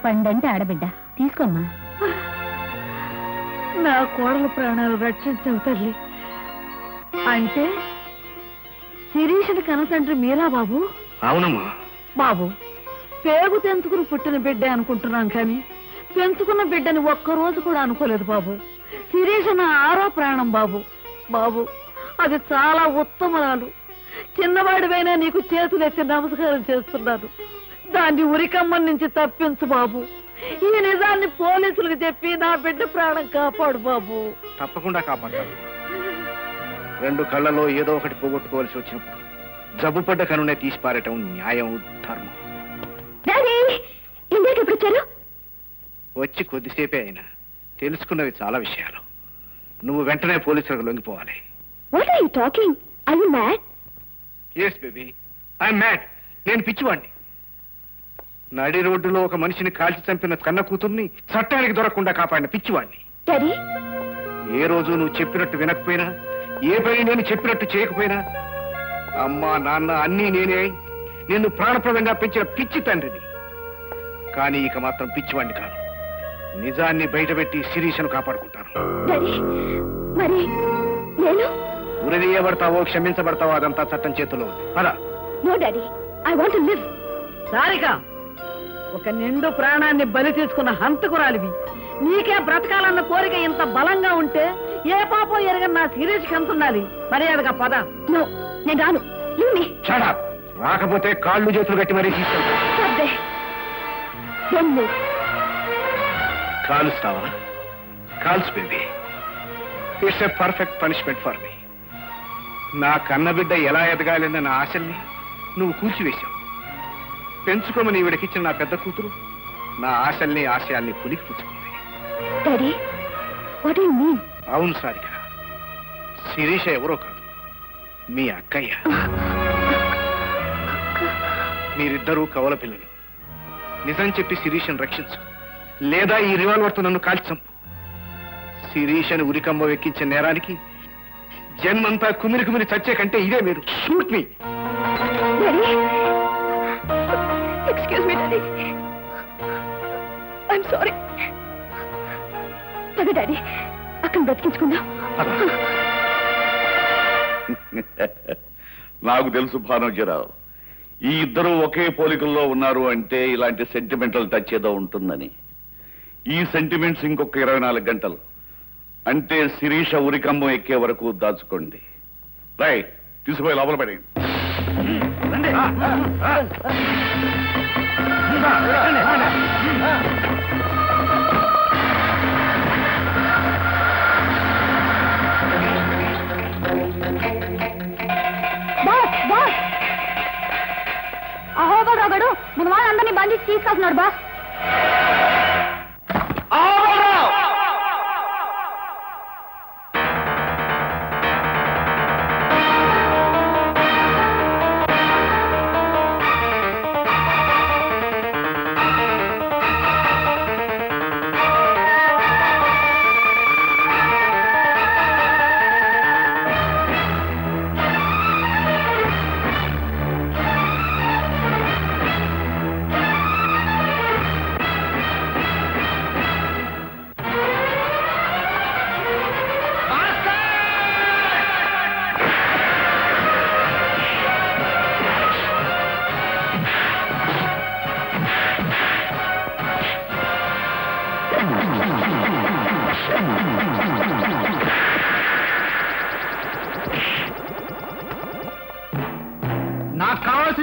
పండంటే ఆడబిడ్డ, తీసుకోమ్మా.
నా కోడల ప్రాణాలు రక్షించవు తల్లి. అంటే శిరీషుని కనతండ్రి మీరా బాబు?
అవునమ్మా.
బాబు, పేగు తెంచుకుని పుట్టిన బిడ్డ అనుకుంటున్నాం కానీ పెంచుకున్న బిడ్డని ఒక్కరోజు కూడా అనుకోలేదు బాబు. శిరీష నా 6వ ప్రాణం బాబు. బాబు, అది చాలా ఉత్తమరాలు. చిన్నవాడివైనా నీకు చేతులెత్తి నమస్కారం చేస్తున్నాను. దాన్ని ఉరికమ్మం నుంచి తప్పించు బాబు. ఈ నిజాన్ని పోలీసులకు చెప్పి నా బిడ్డ ప్రాణం కాపాడు బాబు.
తప్పకుండా కాపాడతాను. 2 కళ్ళలో ఏదో ఒకటి పోగొట్టుకోవాల్సి వచ్చినప్పుడు జబ్బుపడ్డ కనునే తీసి పారటం న్యాయం, ధర్మం. వచ్చి కొద్దిసేపే అయినా తెలుసుకున్నవి చాలా విషయాలు. నువ్వు వెంటనే పోలీసులకు లొంగిపోవాలి. Yes baby, I'm mad. నేను పిచ్చివాణ్ణి. నడి రోడ్డులో ఒక మనిషిని కాల్చి చంపిన కన్న కూతుర్ని చట్టానికి దొరకకుండా కాపాడిన పిచ్చివాణ్ణి. ఏ రోజు నువ్వు చెప్పినట్టు వినకపోయినా, ఏ పని నేను చెప్పినట్టు చేయకపోయినా, అమ్మా నాన్న అన్నీ నేనే నిన్ను ప్రాణప్రదంగా పెంచిన పిచ్చి తండ్రిని. కానీ ఇక మాత్రం పిచ్చివాణ్ణి కాను. నిజాన్ని బయటపెట్టి శిరీషను కాపాడుకుంటాను. ఉరిదీయబడతావో క్షమించబడతావో అదంతా చట్టం చేతిలో ఉంది. పదా.
No daddy, I want to live.
Sarika, ఒక నిండు ప్రాణాన్ని బలి తీసుకున్న హంతకురాలివి. నీకే బ్రతకాలన్న కోరిక ఇంత బలంగా ఉంటే ఏ పాపం ఎరగని నా శిరీష్ కంతుండాలి. మర్యాదగా పద.
నో, నేను రాను.
రాకపోతే కాళ్ళు చేతులు కట్టి మరీ తీసుకెళ్తా. కాలుస్తావా? కాల్స్ baby. It's a perfect punishment for me. నా కన్నబిడ్డ ఎలా ఎదగాలన్న నా ఆశల్ని నువ్వు కూల్చివేశావు. పెంచుకోమని ఈవిడకిచ్చిన నా పెద్ద కూతురు నా ఆశల్ని, ఆశయాల్ని పులికి పుచ్చుకుంది. అవును సారిక, శిరీష ఎవరో కాదు, మీ అక్కయ్య. మీరిద్దరూ కవల పిల్లలు. నిజం చెప్పి శిరీషను రక్షించు, లేదా ఈ రివాల్వర్తో నన్ను కాల్చి చంపు. శిరీషను ఉరికమ్మ ఎక్కించిన నేరానికి జన్మంతా కుమిరి కుమిరి చచ్చే కంటే ఇదే మీరు. Shoot me.
Excuse me daddy, I'm sorry. పద డాడీ, అక్కడ బ్రతికించుకుందాం.
నాకు తెలుసు భానుజీరావు, ఈ ఇద్దరు ఒకే పోలికల్లో ఉన్నారు అంటే ఇలాంటి సెంటిమెంటల్ టచ్ ఏదో ఉంటుందని. ఈ సెంటిమెంట్స్ ఇంకొక 24 గంటలు అంటే శిరీష ఉరికంబం ఎక్కే వరకు దాచుకోండి. రైట్, తీసుకుపోయి లోపల పడేయండి.
అహోగడు ఒకడు మన వాళ్ళందరినీ బంధించి తీసుకొస్తున్నాడు బాస్.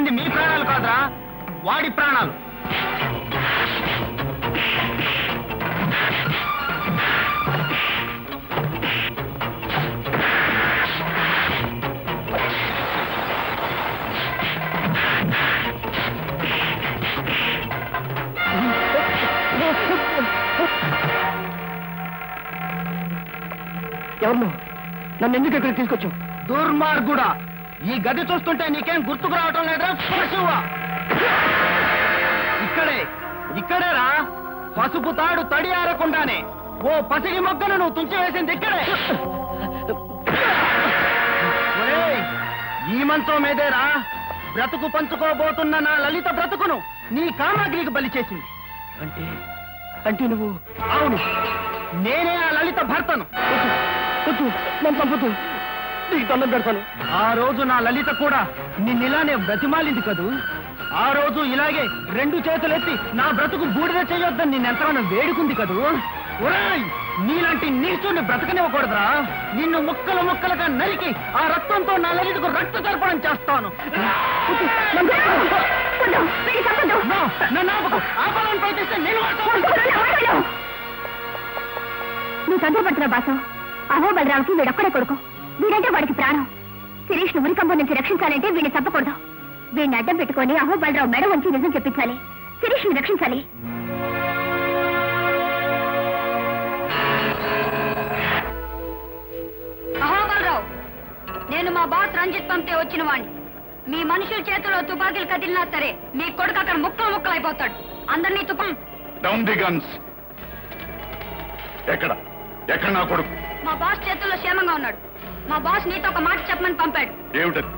పోయింది మీ ప్రాణాలు కాదురా, వాడి ప్రాణాలు.
ఎవరు నన్ను ఎందుకు ఇక్కడ తీసుకొచ్చావు?
దుర్మార్గుడా, ఈ గది చూస్తుంటే నీకేం గుర్తుకు రావటం లేదా? పశువా, ఇక్కడేరా పసుపు తాడు తడి ఆరకుండానే ఓ పసిడి మొగ్గను నువ్వు తుంచివేసింది ఇక్కడే. ఒరేయ్, ఈ మంచం మీదేరా బ్రతుకు పంచుకోబోతున్న నా లలిత బ్రతుకును నీ కామాగ్రికి బలి చేసింది. అంటే నువ్వు? అవును, నేనే ఆ లలిత భర్తను. నన్ను చంపుతూ నీకు దండం పెడతాను. ఆ రోజు నా లలిత కూడా నిన్నిలానే బ్రతిమాలింది కదూ. ఆ రోజు ఇలాగే 2 చేతులెత్తి నా బ్రతుకు బూడిద చేయొద్దని నిన్నెంతగానో వేడుకుంది కదూ. ఒరేయ్, నీలాంటి నీచుని బ్రతకనివ్వకూడదురా. నిన్ను ముక్కలు ముక్కలుగా నరికి ఆ రక్తంతో నా లలితకు రక్త తర్పణం చేస్తాను. ఆపాలని ప్రయత్నిస్తే నేను
నువ్వు తొందరపడుతున్నా బాసు. అహో బలరావుకి వీడొక్కడే కొడుకు, వీడంటే వాడికి ప్రాణం. శిరీష్ ను ఉరికంపం నుంచి రక్షించాలంటే వీడిని తప్పకూడదు. వీడిని అడ్డం పెట్టుకుని అహో బలరావు మెడ వంచి నిజం చెప్పించాలి. శిరీష్ ని రక్షించాలి.
అహో బలరావు, నేను మా బాస్ రంజిత్ పంపితే వచ్చిన వాణ్ణి. మీ మనుషుల చేతిలో తుపాకీలు కదిలినా సరే మీ కొడుకు అక్కడ ముక్కలు ముక్కలు అయిపోతాడు. అందరినీ
డౌన్ ది గన్స్. ఎక్కడ ఎక్కడ నా కొడుకు?
మా బాస్ చేతుల్లో క్షేమంగా ఉన్నాడు. మా బాస్ నీతో ఒక మాట చెప్పమని పంపాడు.
ఏమిటది?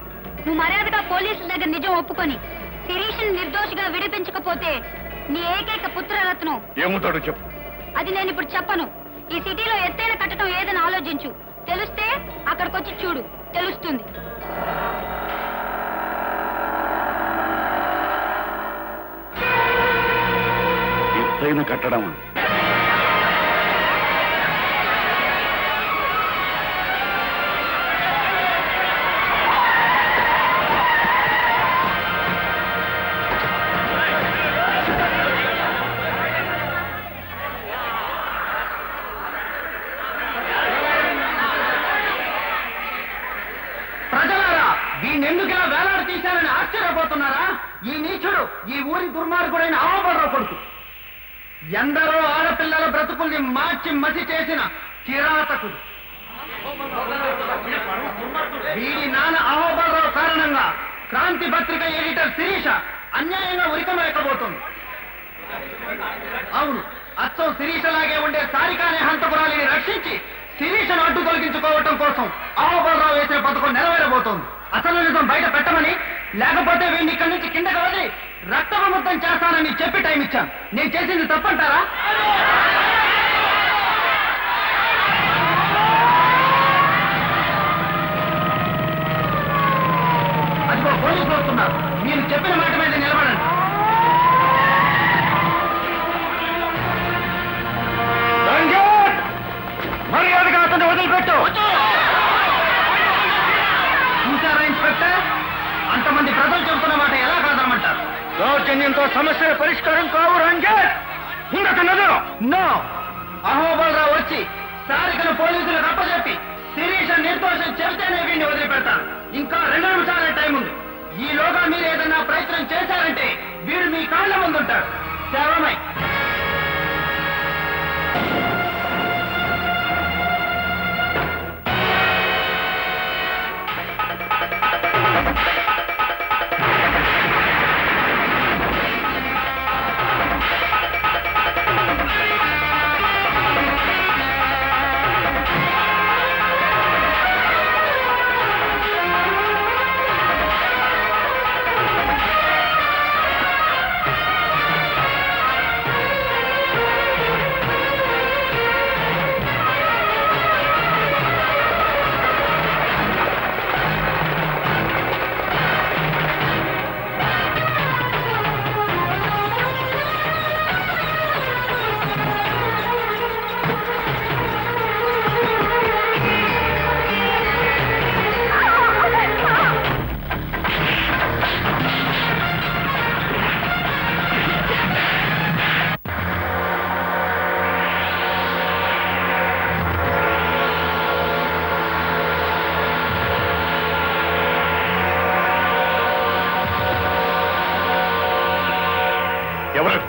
నువ్వు మర్యాదగా పోలీసుల దగ్గర నిజం ఒప్పుకొని శిరీష్ నిర్దోషిగా విడిపించకపోతే నీ ఏకైక పుత్రరత్నం
ఏమవుతాడో చెప్పు.
అది నేను ఇప్పుడు చెప్పను. ఈ సిటీలో ఎత్తైన కట్టడం ఏదని ఆలోచించు. తెలిస్తే అక్కడికొచ్చి చూడు, తెలుస్తుంది.
ఎత్తైన కట్టడం
వీణెందుకిలా వేలాడు తీశానని ఆశ్చర్యపోతున్నారా? ఈ నీచుడు ఈ ఊరి దుర్మార్గుడైన అహోబలరావు కొడుకు. ఎందరో ఆడపిల్లల బ్రతుకుల్ని మార్చి మసి చేసిన కిరాతకుడు. వీడి నాన్న అహోబలరావు కారణంగా క్రాంతి పత్రిక ఎడిటర్ శిరీష అన్యాయంగా ఉరికమేయకపోతుంది. అవును, అచ్చం శిరీషలాగే ఉండే సారికానే హంతపురాలిని రక్షించి శిరీషను అడ్డు తొలగించుకోవటం కోసం అహోబలరావు వేసిన పథకం నెరవేరబోతోంది. అసలు నిజం బయట పెట్టమని, లేకపోతే వీడిని ఇక్కడి నుంచి కిందకి వదిలి రక్తవిముక్తం చేస్తానని చెప్పి టైం ఇచ్చాను. నేను చేసింది తప్పంటారా? అదిగో పోలీసులు వస్తున్నారు. మీరు చెప్పిన మాట మీద నిలబడండి. మర్యాదగా అతను వదిలిపెట్టు. చూసారా ఇన్స్పెక్టర్, అంతమంది ప్రజలు చెబుతున్న మాట ఎలా కాదనమంటారు? దౌర్జన్యంతో సమస్యల పరిష్కారం కావు రంజిత్. నో, అహోబలరావు వచ్చి సారికను పోలీసులకు అప్పచెప్పి శిరీష నిర్దోషం చెబితేనే వీడిని వదిలిపెడతాను. ఇంకా 2 నిమిషాలే టైం ఉంది. ఈలోగా మీరు ఏదైనా ప్రయత్నం చేశారంటే వీడు మీ కాళ్ళ ముందుంటాడు. శవమై
ఎవరు?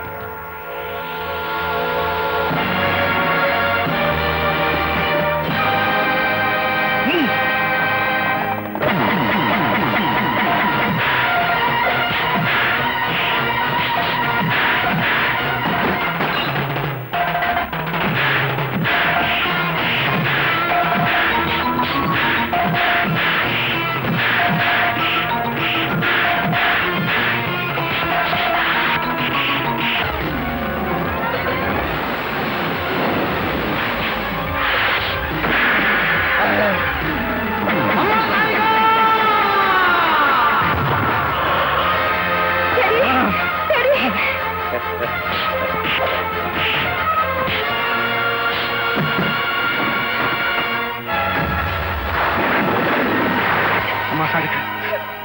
అమ్మా సారిక,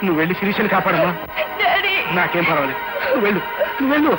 నువ్వు వెళ్ళి శిరీషని కాపాడమ్మా. నాకేం పర్వాలేదు, నువ్వు వెళ్ళు, నువ్వు వెళ్ళు.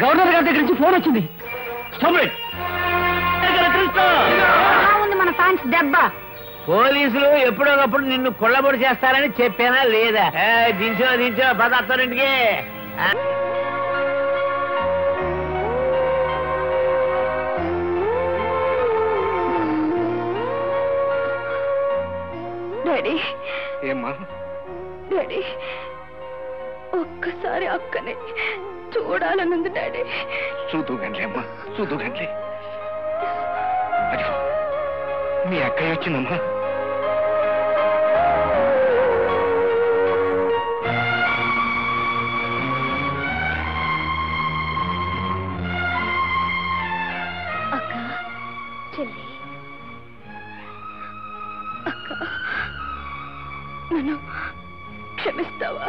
గవర్నర్ గారి దగ్గర నుంచి ఫోన్ వచ్చింది.
ఉంది మన ఫ్యాన్స్ దెబ్బ.
పోలీసులు ఎప్పుడోకప్పుడు నిన్ను కొల్లబొడి చేస్తారని చెప్పానా లేదా? దించో పదార్థానికి.
డాడీ,
ఏమ్మా?
డాడీ, ఒక్కసారి అక్కని చూడాలనుంది డాడీ.
చూదుగండి అమ్మా, చూదుగండి. అదిగో మీ అక్కయ్య వచ్చిందమ్మా.
అక్క, చెల్లి, అక్క, నన్ను క్షమిస్తావా?